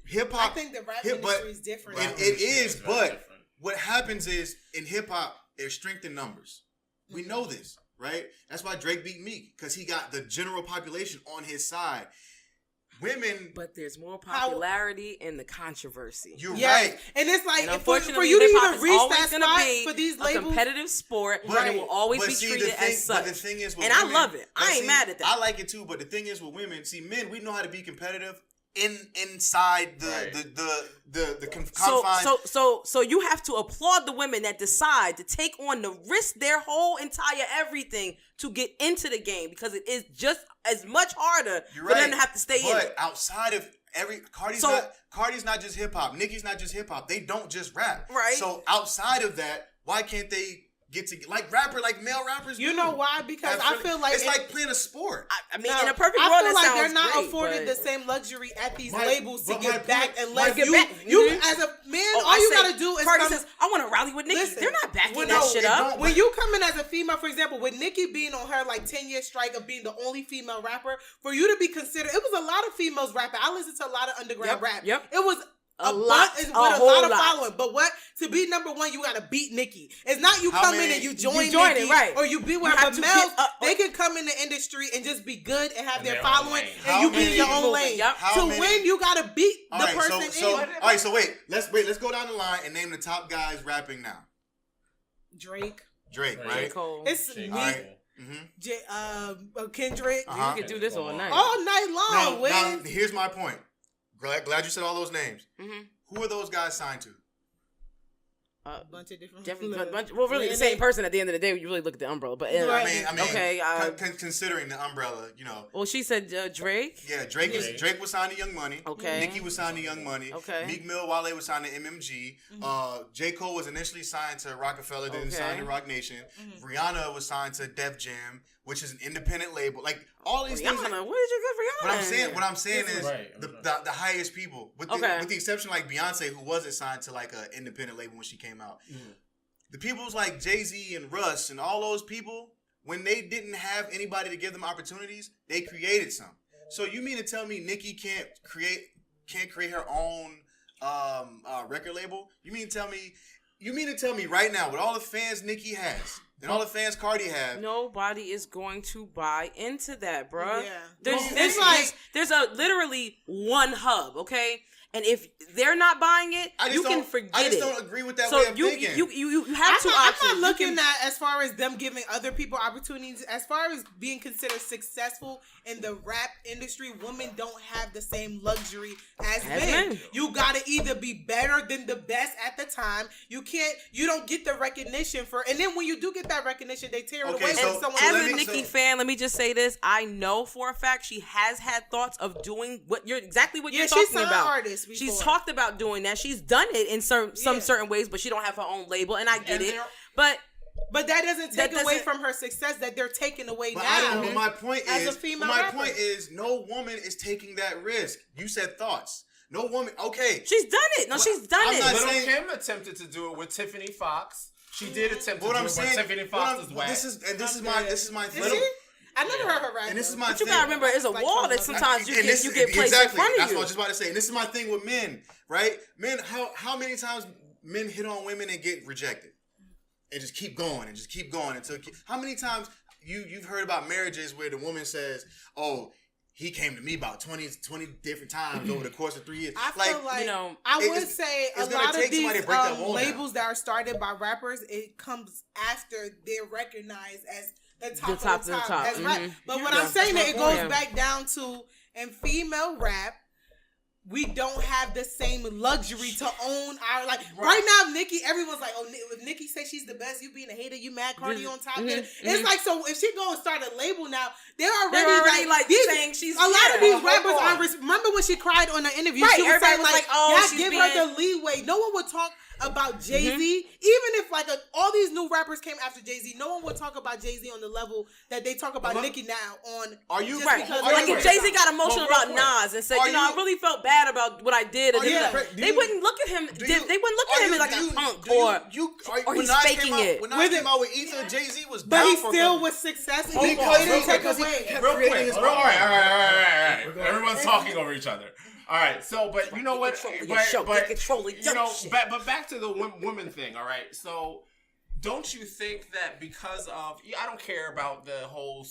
Hip hop. I think the rap industry is different. It is, but what happens is in hip hop, there's strength in numbers. We know this, right? That's why Drake beat Meek, because he got the general population on his side. Women, but there's more popularity in the controversy. You're right, and it's like and for you to even reach that spot for these labels, a competitive sport, and it will always be treated as such. But the thing is, with and women, I love it. I ain't mad at that. I like it too. But the thing is, with women, men, we know how to be competitive inside the confines. So you have to applaud the women that decide to take on the risk, their whole entire everything to get into the game, because it is just as much harder for them to have to stay in it. But outside of Cardi's not just hip hop. Nicki's not just hip hop. They don't just rap. Right. So outside of that, why can't they get to like male rappers? You know why? Because I feel like it's like playing a sport. I mean, in a perfect world, I feel like sounds they're not great, afforded but the same luxury at these labels to get back as a man. All you gotta do is Cardi says, "I want to rally with Nicki." They're not backing that shit up. When you come in as a female, for example, with Nicki being on her like 10-year strike of being the only female rapper, for you to be considered, it was a lot of females rapping. I listened to a lot of underground rap. It was a lot of following, but to be number one, you gotta beat Nicki. It's not you come in and you join Nicki, right? Or you be with her. But males, they can come in the industry and just be good and have their following, and you be in your own lane. To win, you gotta beat the person. All right, so wait. Let's go down the line and name the top guys rapping now. Drake, right? Cole. It's me. Kendrick. You can do this all night. All night long. Now, here's my point. Glad you said all those names. Mm-hmm. Who are those guys signed to? A bunch of different. Really the same person at the end of the day when you really look at the umbrella. But I mean, okay. Considering the umbrella, you know. Well, she said Drake. Yeah, Drake was signed to Young Money. Okay. Nicki was signed to Young Money. Okay. Meek Mill, Wale was signed to MMG. Mm-hmm. J. Cole was initially signed to Rockefeller, then signed to Roc Nation. Mm-hmm. Rihanna was signed to Def Jam, which is an independent label. Like all these things. Where did you get Rihanna? What I'm saying is the highest people, with the exception like Beyonce, who wasn't signed to like an independent label when she came out. Mm-hmm. The people's like Jay-Z and Russ and all those people, when they didn't have anybody to give them opportunities, they created some. So you mean to tell me Nicki can't create her own record label? You mean to tell me right now, with all the fans Nicki has and all the fans Cardi have, nobody is going to buy into that, bruh. Yeah. There's literally one hub, okay? And if they're not buying it, you can forget it. I just don't agree with that so way of thinking. You have two options. I'm not looking at as far as them giving other people opportunities. As far as being considered successful in the rap industry, women don't have the same luxury as men. You gotta either be better than the best at the time. You don't get the recognition for, and then when you do get that recognition, they tear it away from someone. As a Nicki fan, let me just say this: I know for a fact she has had thoughts of doing what you're talking about. Artist before. She's talked about doing that. She's done it in some certain ways, but she don't have her own label, and I get it. But that doesn't take away from her success that they're taking away now. But my point as is, a female rapper. point is, no woman is taking that risk. You said thoughts. No woman. Okay, she's done it. No, she's done it. Little Kim attempted to do it with Tiffany Fox. She did attempt to do it with Tiffany Fox's way. This is my thing. I never heard her rap. And this is my but thing. you gotta remember, it's a wall that sometimes you get placed in front of you. That's what I was just about to say. And this is my thing with men, right? Men, how many times men hit on women and get rejected, and just keep going and just keep going until how many times you've heard about marriages where the woman says, "Oh, he came to me about 20 different times over the course of 3 years." I feel like I would say a lot of these labels that are started by rappers, it comes after they're recognized as the top of the top. That's right. But what I'm saying is it goes back down to in female rap, we don't have the same luxury to own our right now. Nicki, everyone's like, oh, if Nicki says she's the best, you being a hater, you mad. Cardi on top of it. It's like, so if she go and start a label now, they're already saying she's a lot of these rappers aren't. Remember when she cried on the interview? Right, she was saying oh, give her the leeway. No one would talk about Jay-Z, even if all these new rappers came after Jay-Z, no one would talk about Jay-Z on the level that they talk about Nicki now on. Are you right? If Jay-Z got emotional about Nas and said, I really felt bad about what I did, and they wouldn't look at him. They wouldn't look at him like a punk or he's faking it. When Nas came out with Ether, Jay-Z was down, but he still was successful. He didn't take away. Real quick, all right. Everyone's talking over each other. All right, so but you know what? But back to the women thing. All right, so don't you think that because of I don't care about the whole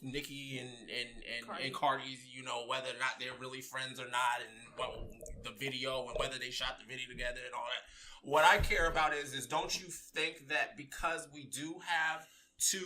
Nicki and Cardi's whether or not they're really friends or not, and the video and whether they shot the video together and all that. What I care about is don't you think that because we do have two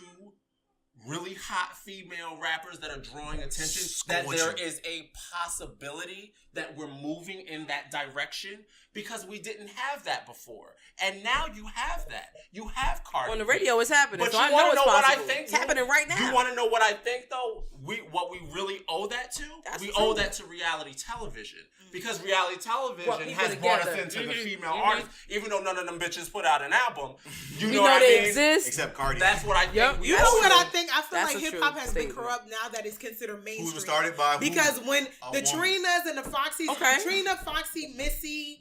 really hot female rappers that are drawing attention, that there is a possibility that we're moving in that direction? Because we didn't have that before, and now you have that. You have Cardi. On the radio, it's happening. But so you I know it's what I possible. think? It's happening right now. You want to know what I think, though? What we really owe that to? We owe that to reality television. Because reality television has brought us into the female artists, even though none of them bitches put out an album. You know what I mean? Exist. Except Cardi. That's what I think. Yep. You know what I think? I feel like hip hop has been corrupt now that it's considered mainstream. Who was started by because when the Trinas and the Foxys, Trina, Foxy, Missy,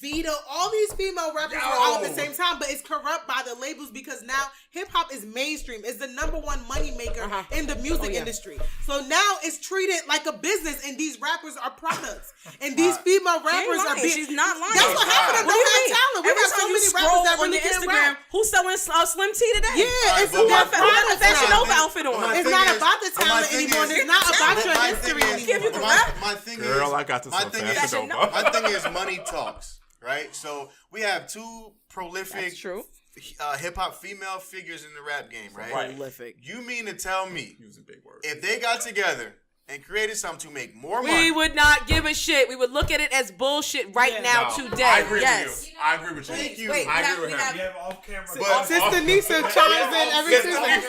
Vita, all these female rappers were all at the same time, but it's corrupt by the labels because now hip hop is mainstream. It's the number one money maker in the music industry. So now it's treated like a business, and these rappers are products. And these female rappers are being. She's not lying. That's what happened. Don't have talent. We got so many rappers that really can't rap. Who's selling Slim Tea today? Yeah, it's their product. Fashion Nova outfit on. It's not about the talent anymore. It's not about your history anymore. My thing is, girl, I got this on Fashion Nova. My thing is money talks. Right, so we have two prolific hip hop female figures in the rap game, right? Prolific. You mean to tell me using big words, if they got together and created something to make more money, we would not give a shit. We would look at it as bullshit now today. I agree with you. I agree with you. Thank you. Wait, I agree with her. We have off-camera. But Sister Nisa chimes in every Tuesday.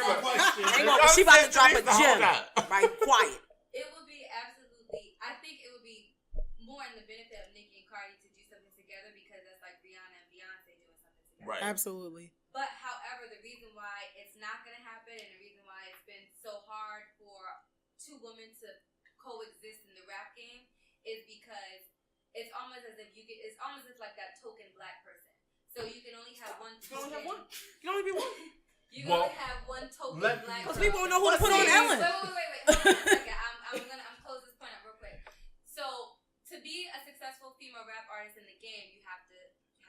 Hang on, she about to drop a gem. Right, quiet. It would be absolutely. I think it would be more in the benefit of Nicki and Cardi to do something together because that's like Rihanna and Beyonce doing something together. Right. Absolutely. But however, the reason why it's not going to happen and the reason why it's been so hard for two women to coexist in the rap game is because it's almost as if it's almost as like that token black person. So you can only have one. You can only have one. You can only be one. You can only have one token black person. Because people don't know who to put on Ellen. Wait. Hold on a second. I'm close this point up real quick. So to be a successful female rap artist in the game, you have to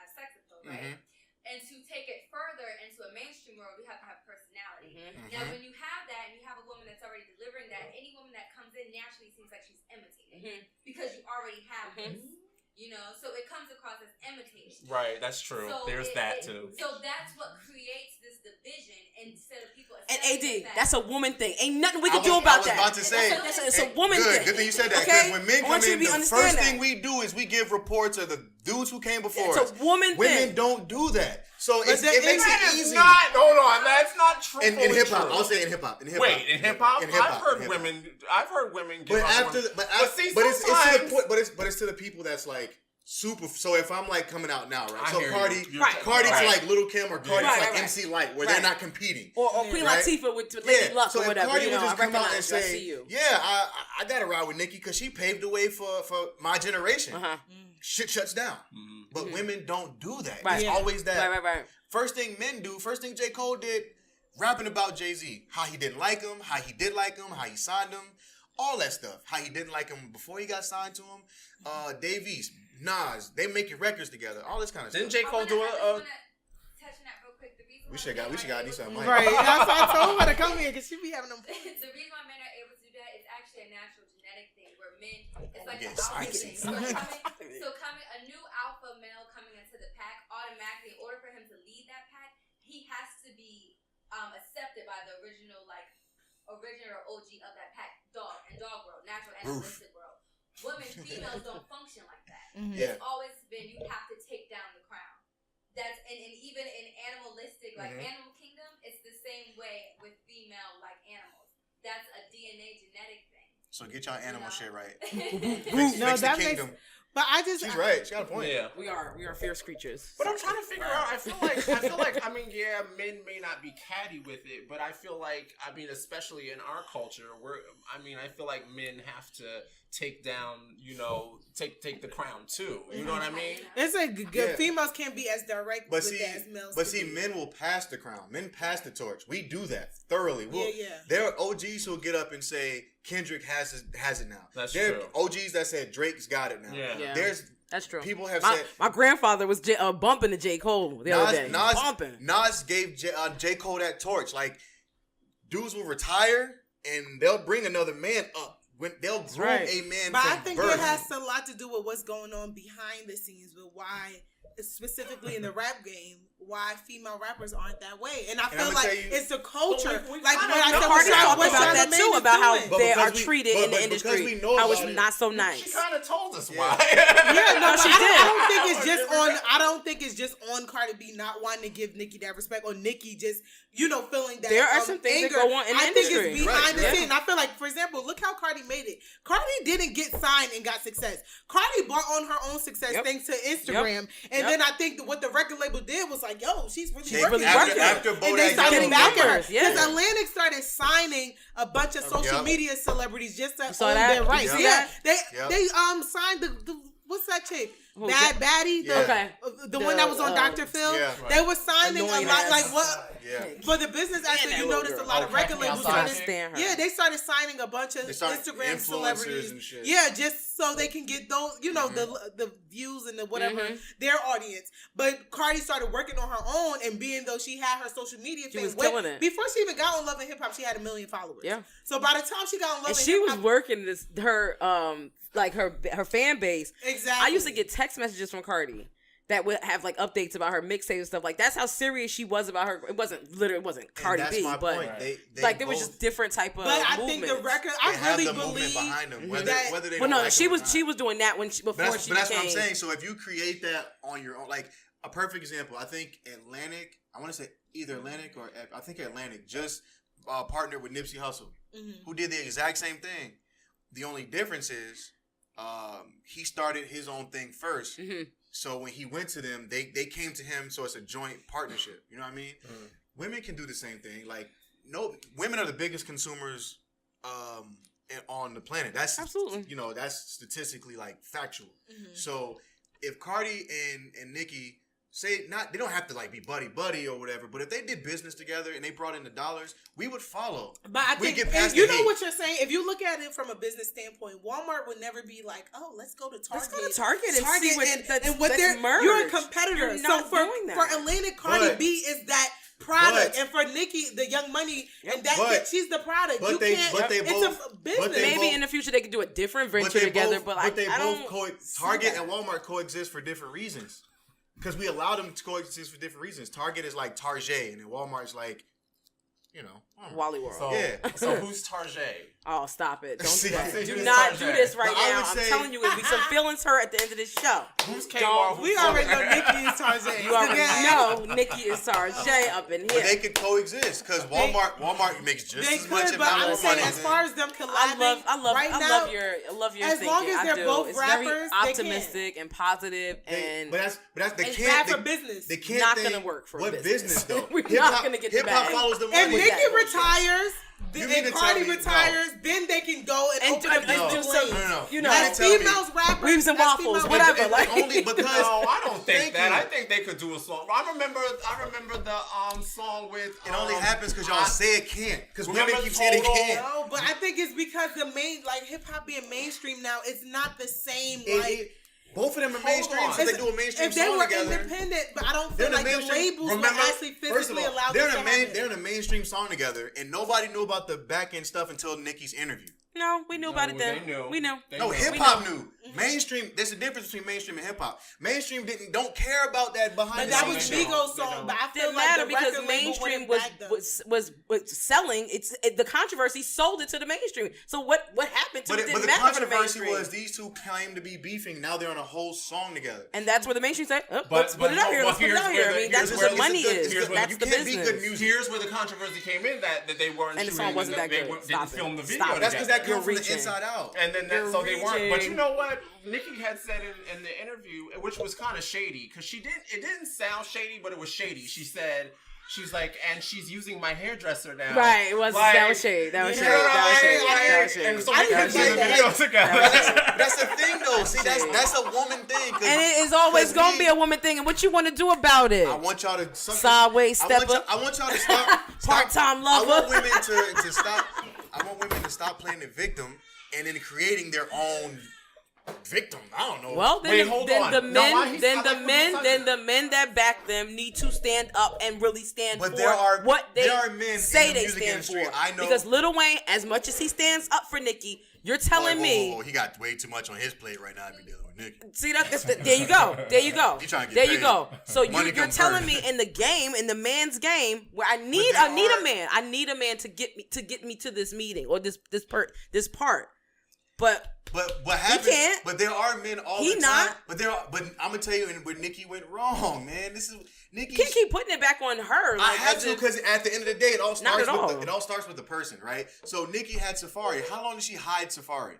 have sex appeal, right? And to take it further into a mainstream world, you have to have personality. Now, when you have that and you have a woman that's already delivering that, any woman that comes in naturally seems like she's imitating because you already have this. You know, so it comes across as imitation. Right, that's true. So There's that too. So that's what creates this division instead of people. And AD, that's a woman thing. Ain't nothing we can do about that. I was about to say, it's a woman thing. Good thing you said that. Okay? Because when men I want come you in, to the understand first that. thing we do is we give reports of the dudes who came before us. It's a woman thing. Women don't do that. So it makes That it is easy. not. Hold on, that's not true. In hip hop, I'll say in hip hop. Wait, in hip hop, I've heard women. I've heard women. But after, but see, it's to the sometimes- point. But it's to the people that's like super. So if I'm like coming out now, right? I So hear Cardi, you. Cardi Right. to like Little Kim or Cardi to Right, like right. MC Light, where Right. they're not competing. Or Queen Right? Latifah with Lady Luck so or if whatever. Cardi You would know, I just come out and recognize you. I say, see you. "Yeah, I got to ride with Nicki because she paved the way for my generation." Uh-huh. Shit shuts down. Mm-hmm. But women don't do that. Right. It's Yeah. always that. Right. First thing men do, first thing J. Cole did, rapping about Jay-Z. How he didn't like him, how he did like him, how he signed him, all that stuff. How he didn't like him before he got signed to him. Dave East, Nas, they making records together. All this kind of Didn't stuff. J. Cole do I a? just wanna touch on that real quick. The reason We why should got men are need able some to- mic. Right. That's why I told her to come here because she be having them. The reason why men are able to do that is actually a natural genetic thing where men, it's like Yes, an alpha I thing. see. So coming a new alpha male coming into the pack, automatically, in order for him to lead that pack, he has to be accepted by the original OG of that pack, dog world, natural animalistic world. Women, females don't function like that. Yeah. It's always been you have to take down the crown. That's and even in animalistic, like animal kingdom, it's the same way with female like animals. That's a DNA genetic thing. So get y'all animal shit right. No, Fix the that makes. kingdom. But I just. She's right. She got a point. Yeah. We are fierce creatures. But I'm trying to figure out. I feel like. I mean, yeah, men may not be catty with it, but I feel like. I mean, especially in our culture, I feel like men have to take down. Take the crown too. You know what I mean? It's a good. Yeah. Females can't be as direct But with see, that as males. but can see, be. men will pass the crown. Men pass the torch. We do that thoroughly. Yeah. There are OGs who'll get up and say Kendrick has it now. That's there true. are OGs that said Drake's got it now. Yeah. That's true. People have my, said my grandfather was bumping to J. Cole the other day. Bumping. Nas gave J. Cole that torch. Like dudes will retire and they'll bring another man up. When they'll groom a man But from I think birth. it has a lot to do with what's going on behind the scenes, with why, specifically in the rap game, why female rappers aren't that way. And I feel I'ma like tell you- it's the culture. we Like kinda when I know said Cardi talked what about that Charlamagne too, is about how doing. But they are because we- treated but- in the but because industry. we know How it's about it. not so She nice. kind of told us Yeah. why. Yeah, no, she but did. I don't think it's just on. I don't think it's just on Cardi B not wanting to give Nicki that respect, or Nicki just feeling that. There are some things that anger. go on in the I think industry. it's behind Right, the right. scene. I feel like, for example, look how Cardi made it. Cardi didn't get signed and got success. Cardi brought on her own success Yep. thanks to Instagram, and then I think what the record label did was like, "Yo, she's really They- working." after and they Bodak started Getting backing her numbers, yeah. because Atlantic started signing a bunch of social Yep. media celebrities just to saw own that? their Did you rights. see Yeah, that? they signed the what's that chick? Who, Bad Baddie, Yeah. Okay. the one that was on Dr. Phil. yeah. They were signing a Annoying lot, ass. like what? Yeah. For the business aspect, that you little noticed a girl. lot of record labels outside. started. Stand her. Yeah, they started signing a bunch of They started Instagram influencers celebrities and shit. Yeah, just so they can get those, the views and the whatever their audience. But Cardi started working on her own, and being though she had her social media She thing, was killing it. before she even got on Love and Hip Hop, she had 1 million followers. Yeah. So by the time she got on Love And and she Hip was Hop, working her fan base. exactly. I used to get text messages from Cardi that would have like updates about her mixtape and stuff. Like that's how serious she was about her. It wasn't Cardi and that's B, my but point. They like there was both- just different type of. But I movements. think the record, they I have really the movement believe behind them, whether that. they Well, don't no, like she them or was not. doing that when before But she that's became. what I'm saying. So if you create that on your own, like a perfect example, I think Atlantic. I want to say either Atlantic or I think Atlantic just partnered with Nipsey Hussle, who did the exact same thing. The only difference is he started his own thing first. So when he went to them, they came to him. So it's a joint partnership. You know what I mean? Women can do the same thing. Like women are the biggest consumers on the planet. That's Absolutely. that's statistically like factual. So if Cardi and Nicki say they don't have to like be buddy or whatever, but if they did business together and they brought in the dollars, we would follow. But I We'd think get past you the know hate. what you're saying. If you look at it from a business standpoint, Walmart would never be like, "Oh, let's go to Target." Let's go to Target and see what and what that's they're. merged. You're a competitor. You're not so for doing that. Atlantic, Cardi But- B is that product, But- and for Nicki, the Young Money, and But- that she's the product. but You they- can't. but they it's both- a business. but they Maybe both- in the future they could do a different But venture they together, both, but but they I both don't see Target that. and Walmart coexist for different reasons. Because we allow them to coexist for different reasons. Target is like Target, and then Walmart's like, I don't know. Wally World. So, Yeah. so who's Target? Oh, stop it. Don't See, do that. see, Do who's not do Tarjay? this right But I now. would I'm say- telling you, it'll be some feelings hurt at the end of this show. Who's Don't- Kmart? We already know Nicki is Tarzan. You already Okay? know Nicki is Tarjay up in But they here. could coexist because Walmart makes just They as much, could, if but not I'm more saying money. as far as them collabing, I love your as thinking. long as I they're do. both It's rappers, very they can. optimistic and positive, and but that's they it's can't bad for they, business. they can't not think, gonna work for what business. though? We're Hip-hop- not gonna get the hip-hop bag. follows the If money. Nicki that bullshit. retires, You mean to and tell Cardi me- retires, then they can go and And open do- up this and do new some- lane. No. you know, You As tell me- females rappers, Weaves and as waffles, females whatever, rappers, like- only because No, I don't think Thank that. you. I think they could do a song. I remember the song with. It only happens because y'all say it can't. Because women Remember keep saying it Total? can't. No, but I think it's because the main, like hip hop being mainstream now, it's not the same. It- Like it- both of them are Hold mainstream, on. so they do a mainstream if they song were together. independent, but I don't They're feel in like the the mainstream. labels Remember, were actually first of physically all, allowed they're to in a have they're it. in a mainstream song together, and nobody knew about the back end stuff until Nicki's interview. No, we knew about it then. They knew. We knew. They No, knew. hip hop knew. Mainstream. There's a difference between mainstream and hip hop. Mainstream don't care about that behind But the that scenes was They shit. know. Migos' They song, know. but I feel Didn't like matter the because record label mainstream wouldn't back them. was selling. The controversy sold it to the mainstream. So what happened to But, it but didn't the matter for the controversy mainstream. was these two claim to be beefing. Now they're on a whole song together. And that's where the mainstream said, But- let's put it out here. but Let's put it here's out where here. I the- mean, that's here's where the where money it's a good- is. here's where That's you the can't be business. good music. Here's where the controversy came in that they weren't And the shooting song wasn't that they good. didn't Stop film it. the video. Stop it. That's because that together. comes from the reaching. inside out. And then You're so they weren't. But you reaching. know what? Nikki had said in the interview, which was kind of shady, because it didn't sound shady, but it was shady. She said. She's like, and she's using my hairdresser now. Right, it was Like, that was shade. That was you shade. know what That was I shade. mean? That was shade. And so I we didn't had even the like video that. together. That's the thing, though. See, that's a woman thing. And it is always gonna be a woman thing. And what you want to do about it? I want y'all to Sideways stepper. I want y'all to stop. Part-time I lover. want women to stop. I want women to stop playing the victim and then creating their own victim. I don't know. Well, Wait, then, hold then on. the No, men, why he's- I like what you're saying. the men that back them need to stand up and really stand But for there are- what they there are men say in the they music stand industry, for. I know- Because Lil Wayne, as much as he stands up for Nicki, you're telling me. Whoa, he got way too much on his plate right now to be dealing with Nicki. See there you go. There you go. You trying to get there you paid. go. So Money you're come telling first. me in the game, in the man's game, where I need there a are- man. I need a man to get me to this meeting or this part. But what happens? can't. But there are men all He the not. time. But I'm gonna tell you where Nicki went wrong, man. This is Nicki. you can't keep putting it back on her. I Like, have as to if- because at the end of the day, it all starts at all. with it all starts with the person, right? So Nicki had Safari. How long did she hide Safari?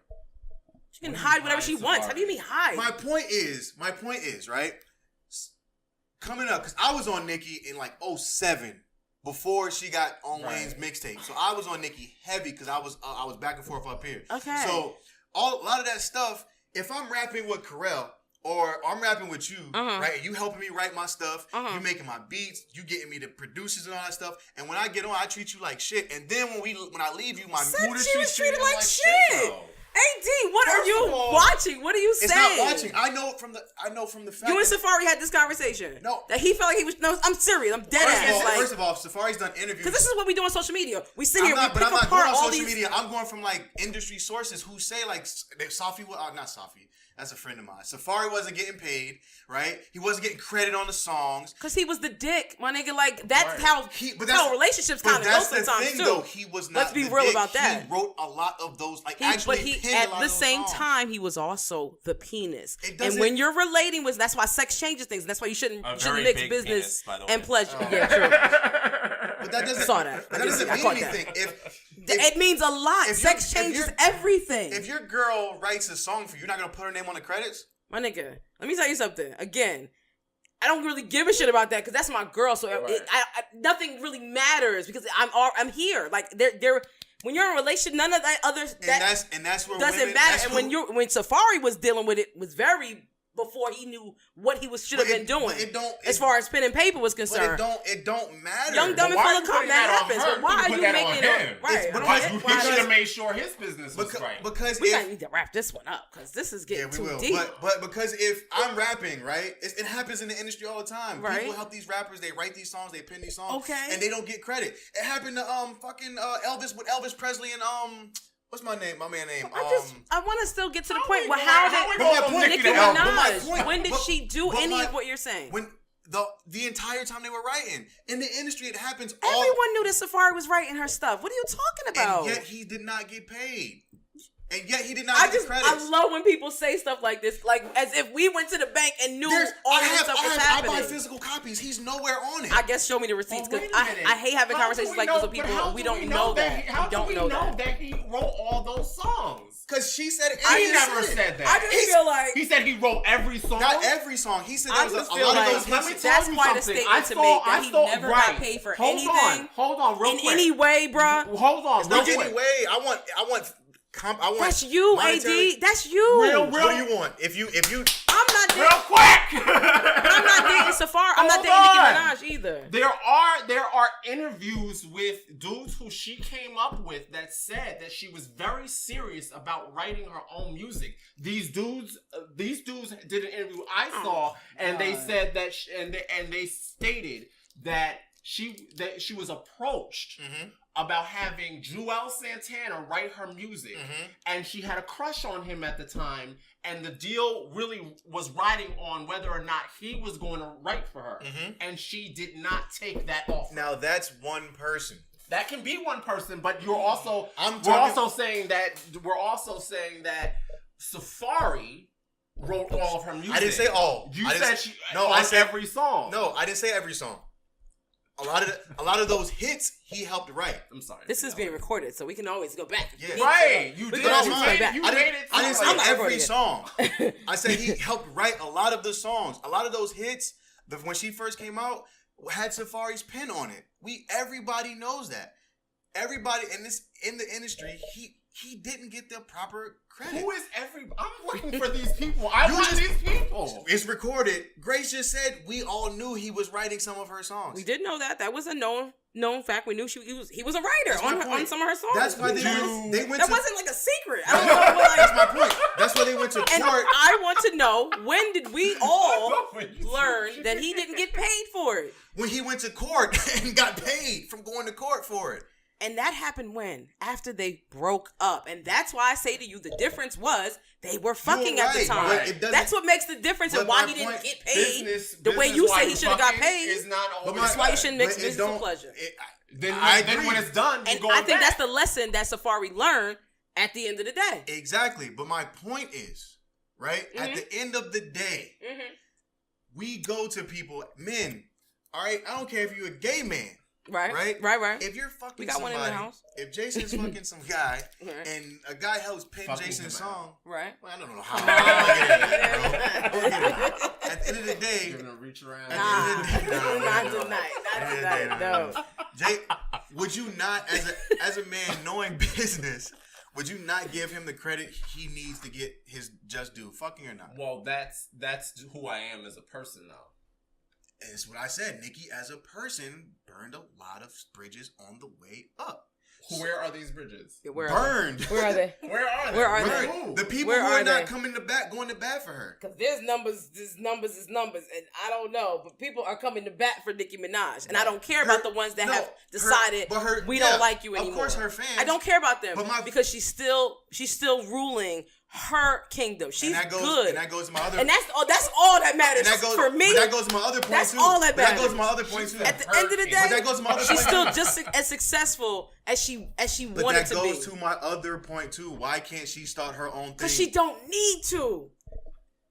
she can hide whatever she hide wants. Safari? How do you mean hide? My point is, right? Coming up, because I was on Nicki in like 07 before she got on Wayne's mixtape. So I was on Nicki heavy because I was back and forth up here. Okay. So a lot of that stuff, if I'm rapping with Carell or I'm rapping with you, right? And you helping me write my stuff, you making my beats, you getting me the producers and all that stuff. And when I get on, I treat you like shit. And then when I leave you, my Said mood she was treated treated like shit. though. AD, what First are you of all, watching? What are you It's saying? not watching. I know from the fact You and that Safari had this conversation. No. That he felt like he was. No, I'm serious. I'm dead ass. First of all, Safari's done interviews. Because this is what we do on social media. We sit here, I'm not we pick going apart on all social these. media. I'm going from like industry sources who say like that Safi, not Safi. That's a friend of mine. Safari wasn't getting paid, right? He wasn't getting credit on the songs. Because he was the dick, my nigga. Like, that's Right. how But how relationships but kind of go that's the sometimes, thing, too. though. He was not. Let's be the real dick. about that. He wrote a lot of those. Like But actually, he, penned a at lot the of those same songs. time, he was also the penis. It And doesn't- when you're relating with, that's why sex changes things. That's why you shouldn't very mix big business penis, by the way. and pleasure. Yeah, true. But that doesn't. Saw that. But I that just- doesn't I mean caught that. anything. If It means a lot. if Sex you're- if changes you're- everything. if your girl writes a song for you, you're not gonna put her name on the credits. My nigga, let me tell you something. Again, I don't really give a shit about that because that's my girl. So nothing really matters because I'm here. Like they're when you're in a relationship, none of that other And that's where doesn't women, matter. that's And who- when Safari was dealing with it, was very before he knew what he should have been doing. As far as pen and paper was concerned. But it don't matter. Young, dumb, and full of cum, that happens. But why are you making it right? He should have made sure his business was right. Because we gotta need to wrap this one up because this is getting too deep. But because if I'm rapping, right, it happens in the industry all the time. Right. People help these rappers. They write these songs. They pen these songs. And they don't get credit. It happened to Elvis with Elvis Presley and what's my name? My man name. I want to still get to the point. Well, how did Nicki Minaj? When did she do any of what you're saying? When the entire time they were writing in the industry, it happens. Everyone knew that Safari was writing her stuff. What are you talking about? And yet he did not get paid. And yet he did not get credit. I love when people say stuff like this, like as if we went to the bank and knew all this stuff was happening. I buy physical copies. He's nowhere on it. I guess show me the receipts because I hate having conversations like this with people and we don't know that. How do we know that he wrote all those songs? Because she said it. I never said that. I just feel like he said he wrote every song. Not every song. He said there was a lot of those. Let me that's quite a statement to make that he never got paid for anything. Hold on, real quick. In any way, bruh. Hold on, real quick. In any way, I want. That's you, monetary. AD. That's you. Real. What do you want? If you. I'm not dating. Real quick. I'm not dating Safari. I'm not dating Nicki Minaj either. There are interviews with dudes who she came up with that said that she was very serious about writing her own music. These dudes did an interview I saw, and they said that, and they stated that she was approached. Mm-hmm. About having Joel Santana write her music. Mm-hmm. And she had a crush on him at the time. And the deal really was riding on whether or not he was going to write for her. Mm-hmm. And she did not take that offer. Now that's one person. That can be one person, but you're also we're also saying that Safari wrote all of her music. I didn't say all. I said every song. No, I didn't say every song. A lot of those hits he helped write. I'm sorry. This is being recorded, so we can always go back. Yeah. Right. You did. I didn't say every song. I said he helped write a lot of the songs. A lot of those hits, when she first came out, had Safari's pen on it. Everybody knows that. Everybody in the industry, he didn't get the proper credit. Who is I'm looking for these people. I want these people. It's recorded. Grace just said we all knew he was writing some of her songs. We did know that. That was a known fact. We knew he was a writer on some of her songs. That's why they went. That wasn't like a secret. I don't know. That's my point. That's why they went to court. And I want to know, when did we all learn that he didn't get paid for it? When he went to court and got paid from going to court for it. And that happened when? After they broke up. And that's why I say to you, the difference was they were fucking at the time. That's what makes the difference and why he didn't get paid. The way you say he should have got paid. That's why you shouldn't mix business with pleasure. Then when it's done, and I think that's the lesson that Safari learned at the end of the day. Exactly. But my point is, right? Mm-hmm. At the end of the day, we go to people, men, all right? I don't care if you're a gay man. Right. If you're fucking somebody, one in the house. If Jason's fucking some guy, and a guy helps pen Jason's song, right? Well, I don't know how. At the end of the day, you're gonna reach around. Not tonight. No. Jay, would you not, as a man knowing business, would you not give him the credit he needs to get his just due, fucking or not? Well, that's who I am as a person, though. And it's what I said. Nicki, as a person, burned a lot of bridges on the way up. Where are these bridges? Burned. Where are they? Where are they? The people who are not going to bat for her. Because there's numbers, and I don't know, but people are coming to bat for Nicki Minaj, and I don't care about the ones that have decided we don't like you anymore. Of course, her fans. I don't care about them because she's still ruling her kingdom. She's good. And that goes to my other. And that's all that matters for me. That goes to my other point that's too. All that matters. That goes to my other point too. At the end of the day, that goes to my other she's point still just as successful as she wanted to be. But that goes to my other point too. Why can't she start her own thing? Because she don't need to.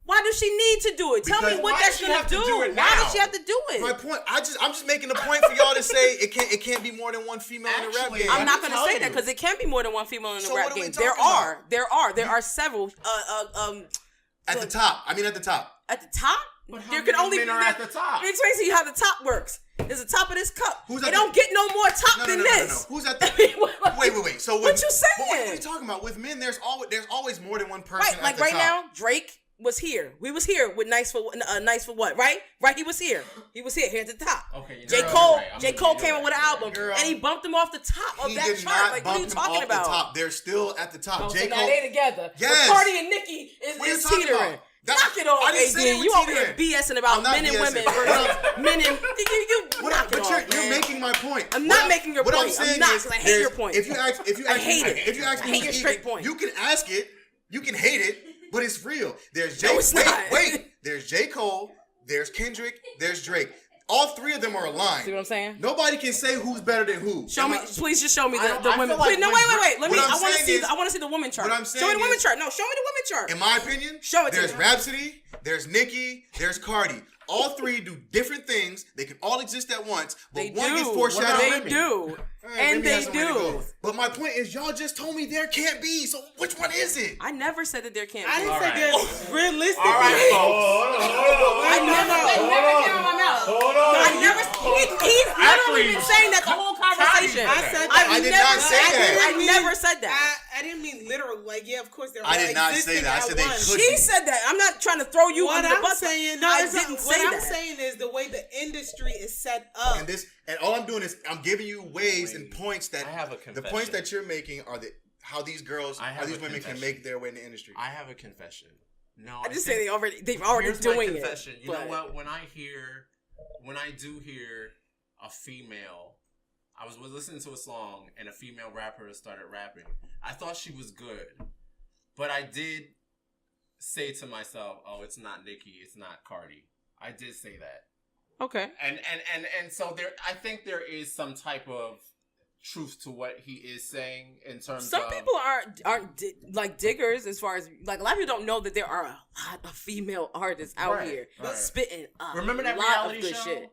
Why does she need to do it? Tell me what that's gonna do. Why does she have to do it? My point. I'm just making a point for y'all to say it can't be more than one female in the rap game. I'm not gonna say that because it can be more than one female in the rap game. There are several. At the top. I mean, at the top. At the top. But how many men are at the top? Let me explain to you how the top works. There's the top of this cup. They don't get no more top than this. No. Who's at the wait. So what you saying? What are you talking about? With men, there's always more than one person. Right, like right now, Drake was here. We was here with nice for what, right? Right, he was here. He was here at the top. Okay, J. Cole came out with an album, and he bumped him off the top of that chart. Like, what are you talking about? The top. They're still at the top. J. Cole, they together. Yes. But Cardi and Nicki is teetering. Knock it off, AD. You over here BSing about men and women versus men and you knock it off, You're making my point. I'm not making your point. I'm not, because I hate your point. If you ask I hate your straight point. You can ask it, you can hate it, but it's real. There's There's J. Cole, there's Kendrick, there's Drake. All three of them are aligned. See what I'm saying? Nobody can say who's better than who. Please just show me the women. Wait. I want to see the woman chart. What I'm saying show me the woman chart. No, show me the woman chart. In my opinion, show it to me. There's Rhapsody, there's Nicki, there's Cardi. All three do different things. They can all exist at once, but one gets foreshadowed. They do. And they do. But my point is, y'all just told me there can't be. So which one is it? I never said that there can't be. I didn't say there's realistically. All right, folks. I never came out my mouth. I never. He's literally been saying that the whole conversation. I said that. I did not say that. I never said that. I didn't mean literal. Like, yeah, of course there. I did not say that. I said they could. She said that. I'm not trying to throw you under the bus. What I'm saying is the way the industry is set up. And all I'm doing is I'm giving you ways and points that I have a confession. The points that you're making are how these women can make their way in the industry. I have a confession. No, I just say they've already doing it. Confession. You know what? When I do hear a female, I was listening to a song and a female rapper started rapping. I thought she was good, but I did say to myself, "Oh, it's not Nicki, it's not Cardi." I did say that. Okay. And so there, I think there is some type of truth to what he is saying in terms some of... people aren't like diggers as far as, like, a lot of people don't know that there are a lot of female artists out here spitting Remember that lot reality of good show? shit.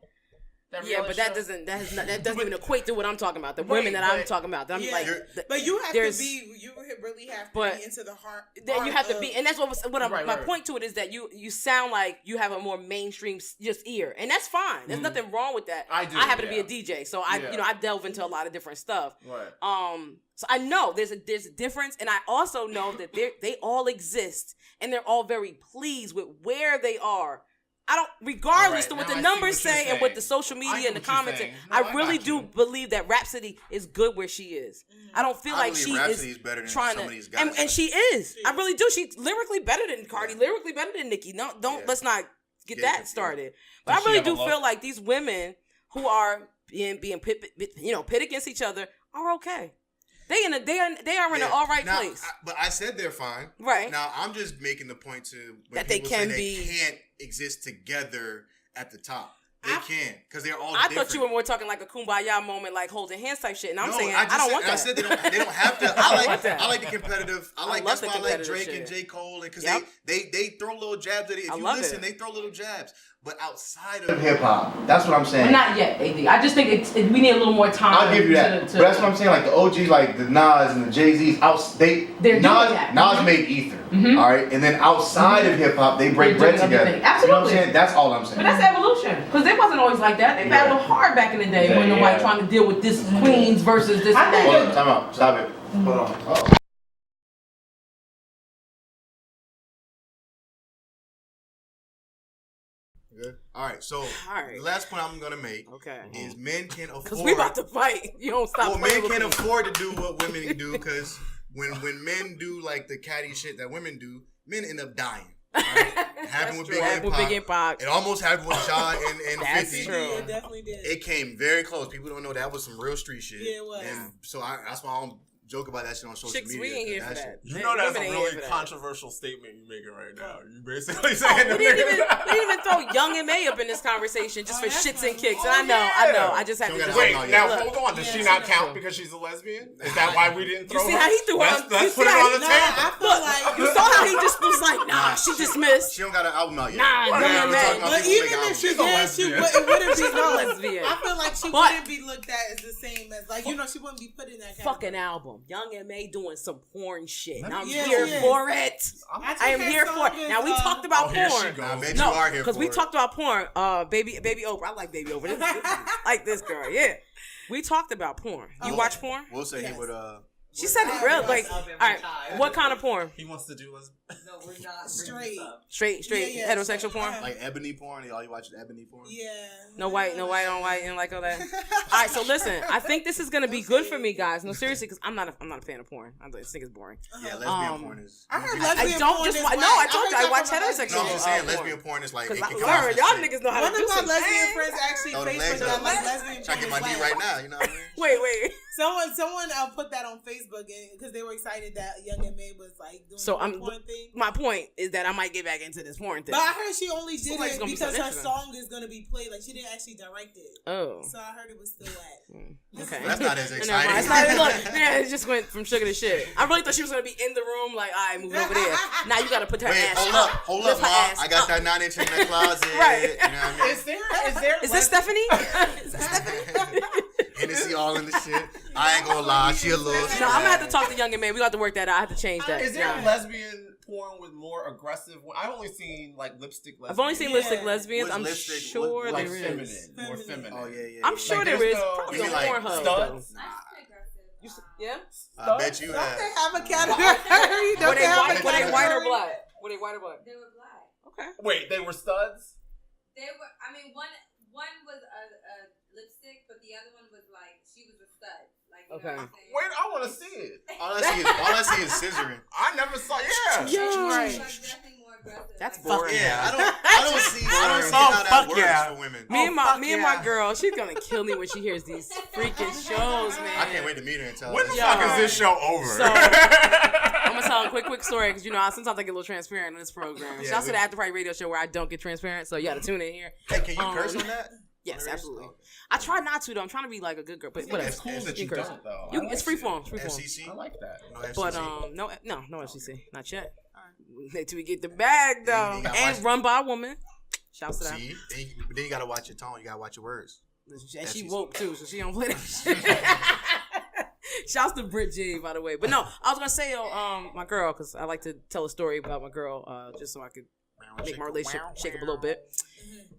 But that doesn't even equate to what I'm talking about. The women that I'm talking about. But you really have to be into the heart. Then you have to be, and that's my point to it is that you sound like you have a more mainstream just ear, and that's fine. There's nothing wrong with that. I happen to be a DJ, so I delve into a lot of different stuff. Right. So I know there's a difference, and I also know that they all exist, and they're all very pleased with where they are. I don't, regardless of what the numbers say and what the social media and the comments, I really do believe that Rhapsody is good where she is. I don't feel like she is better than trying to, and she is. I really do. She's lyrically better than Cardi, lyrically better than Nicki. No, let's not get that started. But I really do feel like these women who are being pit against each other are okay. They are in an all right place. But I said they're fine. Right. Now I'm just making the point that they can't exist together at the top. They can, because they're all I different. thought you were more talking like a kumbaya moment, like holding hands type shit. And I'm saying I don't want that. I said they don't have to. I like the competitive. That's why I like Drake and J. Cole, because they throw little jabs at it. If you listen, they throw little jabs. But outside of hip hop, that's what I'm saying. But not yet, AD. I just think we need a little more time. I'll give you that. But that's what I'm saying. Like the OGs, like the Nas and the Jay-Z's, Nas made Ether, all right, and then outside of hip hop, they break bread together. Absolutely. You know what I'm saying? That's all I'm saying. But that's evolution, because they wasn't always like that. They battled hard back in the day when nobody trying to deal with this Queens versus this. Hold on, time out. Stop it. Hold on. Oh. Good. All right. So the last point I'm gonna make is men can afford. Because we about to fight. You don't stop. Well, men can't afford to do what women do, because when men do like the catty shit that women do, men end up dying. Right? It happened with Big Pac. It almost happened with Shaw and 50. True. It definitely did. It came very close. People don't know that was some real street shit. Yeah, it was. And so that's why I don't joke about that shit on social media. We ain't here for that. You know that's a really controversial statement you're making right now. You basically saying we didn't even throw Young and May up in this conversation just for shits and kicks. And I know. I just had to wait. Now hold on. Does she not count because she's a lesbian? Is that why we didn't throw her? You see how he threw her? Let's put her on the table. Look, you saw how he just was like, nah, she dismissed. She don't got an album out yet. Nah, Young and May. But even if she did, it wouldn't be lesbian. I feel like she wouldn't be looked at as the same as, like, she wouldn't be put in that category. Fucking album. Young and May doing some porn shit. I'm here for it. I am here for it. Now we talked about porn. No, because we talked about porn. Baby Oprah. I like Baby Oprah. This like this girl. Yeah, we talked about porn. You watch porn? We'll say he would. She said it real like. All right, what kind of porn? He wants to do us. No, we're not. Straight. Straight Yeah, heterosexual porn. Like ebony porn. All you watch ebony porn. Yeah. No white on white, and like all that. All right, so listen, I think this is gonna be good for me, guys. No, seriously, because I'm not a fan of porn. I just think it's boring. Yeah, lesbian porn is. I heard I lesbian don't porn just is watch. whack. No, I told you I heard watch that from heterosexual. No, I'm just saying porn. lesbian porn is like. It Because can come off y'all as straight. niggas know how One to do of my some lesbian things. friends actually Throw the Facebook legs that up. like lesbian Try to porn get my is knee whack. right now. You know what I mean? Wait. Someone put that on Facebook because they were excited that Young and May was like doing So the porn thing. My point is that I might get back into this porn thing. But I heard she only did Somebody's it gonna be because so her interesting. song is gonna be played. Like she didn't actually direct it. Oh. So I heard it was still whack. Okay. That's not as Never exciting. mind. It's not even, look, yeah, it just went from sugar to shit. I really thought she was gonna be in the room, like, all right, moving over there. Now you gotta put her Wait, ass hold up, Lift her Mom. ass I got up. that 9-inch in the closet. Right. You know what I mean? Is this Stephanie? Is this Stephanie? Hennessy all in the shit. I ain't gonna lie, she a little. No, I'm gonna have to talk to Young and May. We got to work that out. I have to change that. Is there Yeah. lesbian porn with more aggressive? I've only seen like lipstick lesbians. I've only seen lipstick lesbians. What's I'm lipstick? sure like there feminine, is. more feminine. Oh yeah. I'm sure Like, there there's is. no- Probably You on mean like Pornhub. studs? though. Aggressive. Yeah. I bet you Don't have. they have a category? Were they white? a Were they white or category? black? Were they white or black? They were black. Okay. Wait, they were studs. They were. I mean, one was a lipstick, but the other one was like she was a stud. Like you Okay. know what I'm saying? Wait, I want to see it. All I see is scissoring. I never saw. Yeah. Yeah. She was definitely more aggressive. That's Like, boring. Yeah, I don't see how that fuck works yeah. for women. Me and my yeah. girl, she's gonna kill me when she hears these freaking shows, man. I can't wait to meet her and tell When her. the Yo. fuck is this show over? So, I'm gonna tell a quick story because sometimes I get a little transparent in this program. Yeah, Shouts to the After Party radio show where I don't get transparent, so you gotta tune in here. Hey, can you curse Um, on that? Yes, On absolutely. radio? I try not to though. I'm trying to be like a good girl, but whatever. It's cool that you curse. don't though. It's free form. Free form. FCC? I like that. No FCC? But no FCC, not yet. Wait till we get the bag though, You gotta and watch- run by a woman. Shouts to that. See, then you gotta watch your tone. You gotta watch your words. And she FCC. woke too, so she don't play that shit. Shouts to Brit G, by the way. But no, I was gonna say my girl, because I like to tell a story about my girl, just so I could make my relationship shake up a little bit.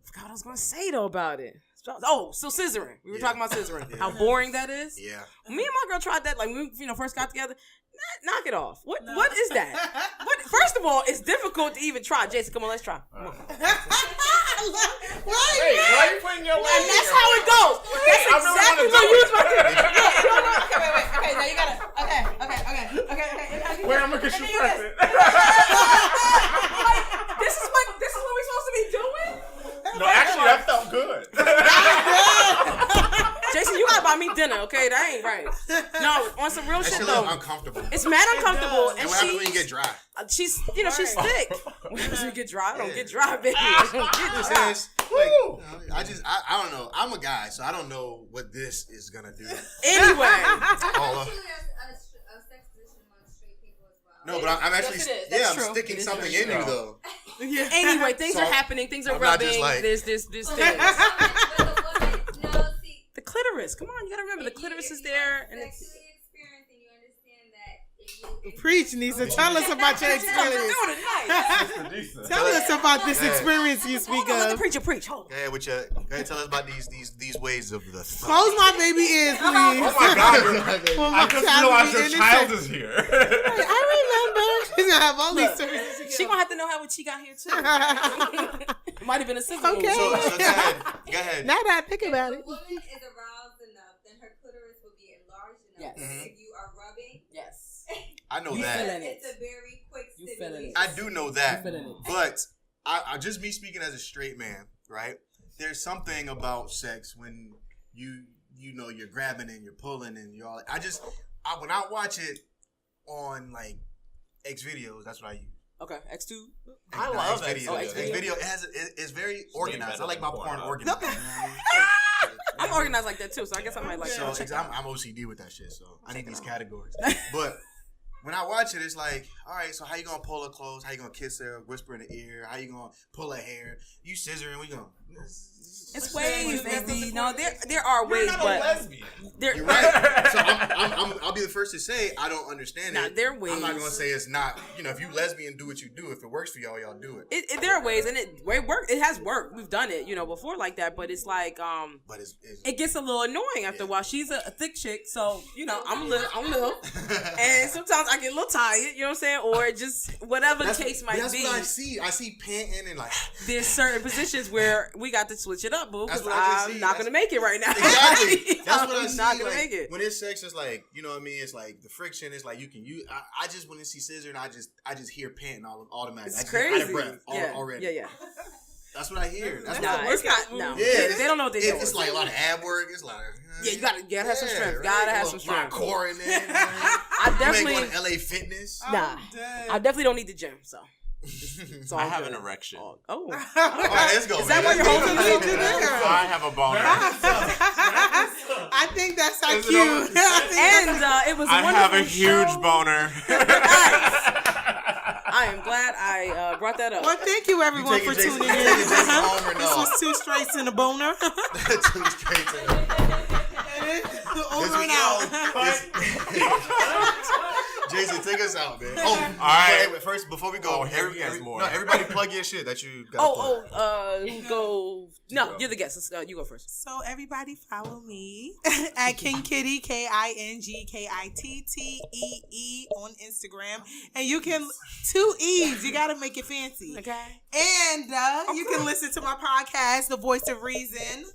Forgot what I was gonna say though about it. Oh, so scissoring. We were talking about scissoring. Yeah. How boring that is. Yeah. Me and my girl tried that. Like when we first got together. Knock it off. What is that? What? First of all, it's difficult to even try. Jason, come on, let's try. Come on. Hey, why are you putting your leg And that's how it goes. That's I really exactly wanna what do you it. was about to do. Okay, now you gotta. Okay. Wait, I'm gonna get you pregnant. This is what we're supposed to be doing? No, actually, that felt good. Jason, you gotta buy me dinner, okay? That ain't right. No, on some real That shit shit though. look uncomfortable. It's mad uncomfortable, And and what happens when you get dry? she's she's thick. When you get dry, I don't get dry, baby. I don't get dry. Sis, like, I don't know. I'm a guy, so I don't know what this is gonna do. Anyway, All Actually, a sex position among straight people as well. No, but I'm actually, Yes, it is. yeah, That's I'm true. sticking It is something very in you true. though. anyway, things So, are happening. Things are I'm not just rubbing. like- There's this But thing. the woman, no, see, The clitoris. Come on, you gotta remember the if clitoris you, is there, and and it's. sexually experienced, and you understand that if you Preach, Nisa. Tell us about your experience. Tell us about this experience you speak Let the of. preacher preach. Hold on. Go ahead, tell us about these ways of the thought. Close my baby ears, please. Oh my god, For I my just child realized to your be child innocent. is here. I remember. She's gonna have all these Look, stories. She gonna have to know how she got here too. Might have been a scissor move. Okay. So go ahead. Now that I think about the it. woman is aroused enough, then her clitoris will be enlarged enough. Yes. That if you are rubbing, Yes. I know You that. feeling it. it's a very quick You feeling stimulation. it. I do know that. You feeling it. But I just me speaking as a straight man, right? There's something about sex when you're grabbing and you're pulling and you're all. When I watch it on like X videos, that's what I use. Okay, X2. I love X X video. Oh, X X video. video. It's very organized. better I like my than porn Pornhub. organized. You know what I mean? I'm organized like that too, so I guess I might like So check I'm OCD with that shit, so I need these categories. But when I watch it, it's like, all right, so how you gonna pull her clothes? How you gonna kiss her, whisper in the ear? How you gonna pull her hair? You scissoring? We gonna It's ways, baby. No, there are ways, You're not but a lesbian. You're right. So I'll be the first to say I don't understand it. there are ways. I'm not gonna say it's not. If you lesbian, do what you do. If it works for y'all do it. There are ways, and it work. It has worked. We've done it, before like that. But it's like, but it gets a little annoying after a while. She's a thick chick, so I'm little, and sometimes I get a little tired. You know what I'm saying? Or just whatever the case might be. That's what I see. I see panting and like. There's certain positions where we got to switch it up, boo, because I'm I'm not gonna make it right now. Exactly. That's what I see. Not gonna make it. When it's sex, it's like, you know what I mean? It's like the friction is like you can use. I just when I see scissor and I just hear panting automatically. It's crazy. Out of breath already. Yeah. That's what I hear. That's it's not. No, yeah, they don't know what they're doing. It's like a lot of ab work. It's like you gotta have some strength. Right? Gotta have some strength. Core in there. I definitely you LA Fitness. Nah, I definitely don't need the gym. So I have an erection. Oh, all right, let's go. Is that why you're holding me? I have a boner. I think that's so cute. And it was. I have a huge boner. I am glad I brought that up. Well, thank you everyone for tuning in. This was Two Straights and a Boner. Two Straights and a Over and out. Jason, take us out, man. Oh, all right. Wait, first, before we go, more. No, everybody plug your shit that you got. Go. No, you're the guest. You go first. So everybody follow me at King Kitty, KingKittee on Instagram, and you can 2 E's. You gotta make it fancy. Okay. And you can listen to my podcast, The Voice of Reason.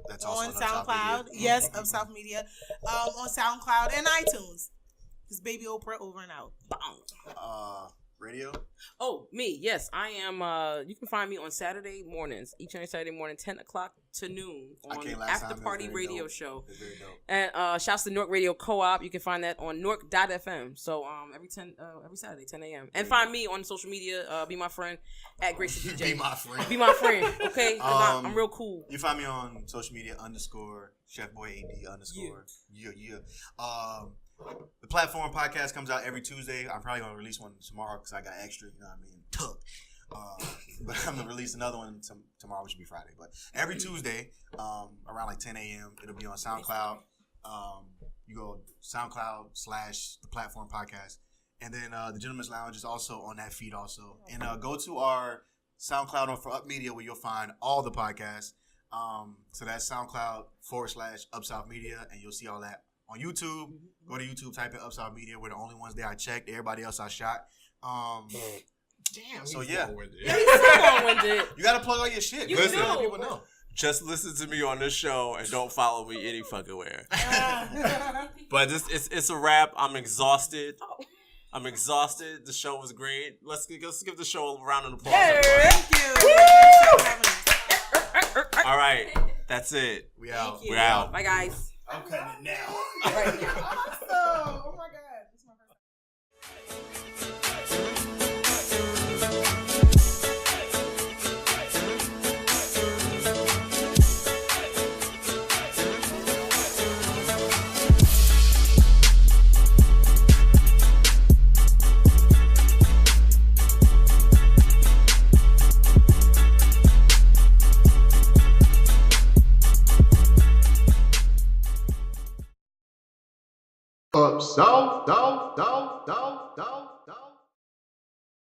That's also on SoundCloud. Yes, of South Media. On SoundCloud and iTunes. It's Baby Oprah over and out. Radio? Oh, me. Yes, I am. You can find me on Saturday mornings, each and every Saturday morning, 10 o'clock to noon on After Party Radio Show. And shouts to Nork Radio Co-op. You can find that on nork.fm. So every Saturday, 10 a.m. And find me on social media. Be my friend at Gracie DJ. Be my friend. Be my friend. Okay, I'm real cool. You find me on social media _ChefBoyAD_. Yeah. The Platform podcast comes out every Tuesday. I'm probably going to release one tomorrow because I got extra, you know what I mean? But I'm going to release another one tomorrow, which will be Friday. But every Tuesday, around like 10 a.m., it'll be on SoundCloud. You go SoundCloud / The Platform podcast. And then the Gentleman's Lounge is also on that feed also. And go to our SoundCloud for Up Media where you'll find all the podcasts. So that's SoundCloud / Up South Media, and you'll see all that. On YouTube, go to YouTube, type in Up South Media. We're the only ones there I checked. Everybody else I shot. Damn. So yeah. You gotta plug all your shit. Listen, do. People know. Just listen to me on this show and don't follow me any fucking where. But it's a wrap. I'm exhausted. The show was great. Let's give the show a round of applause. Thank you. All right. That's it. We out. We're out. Bye, guys. I'm cutting it now. Right now. Awesome. Oh my God. This is my first time. Up south, down.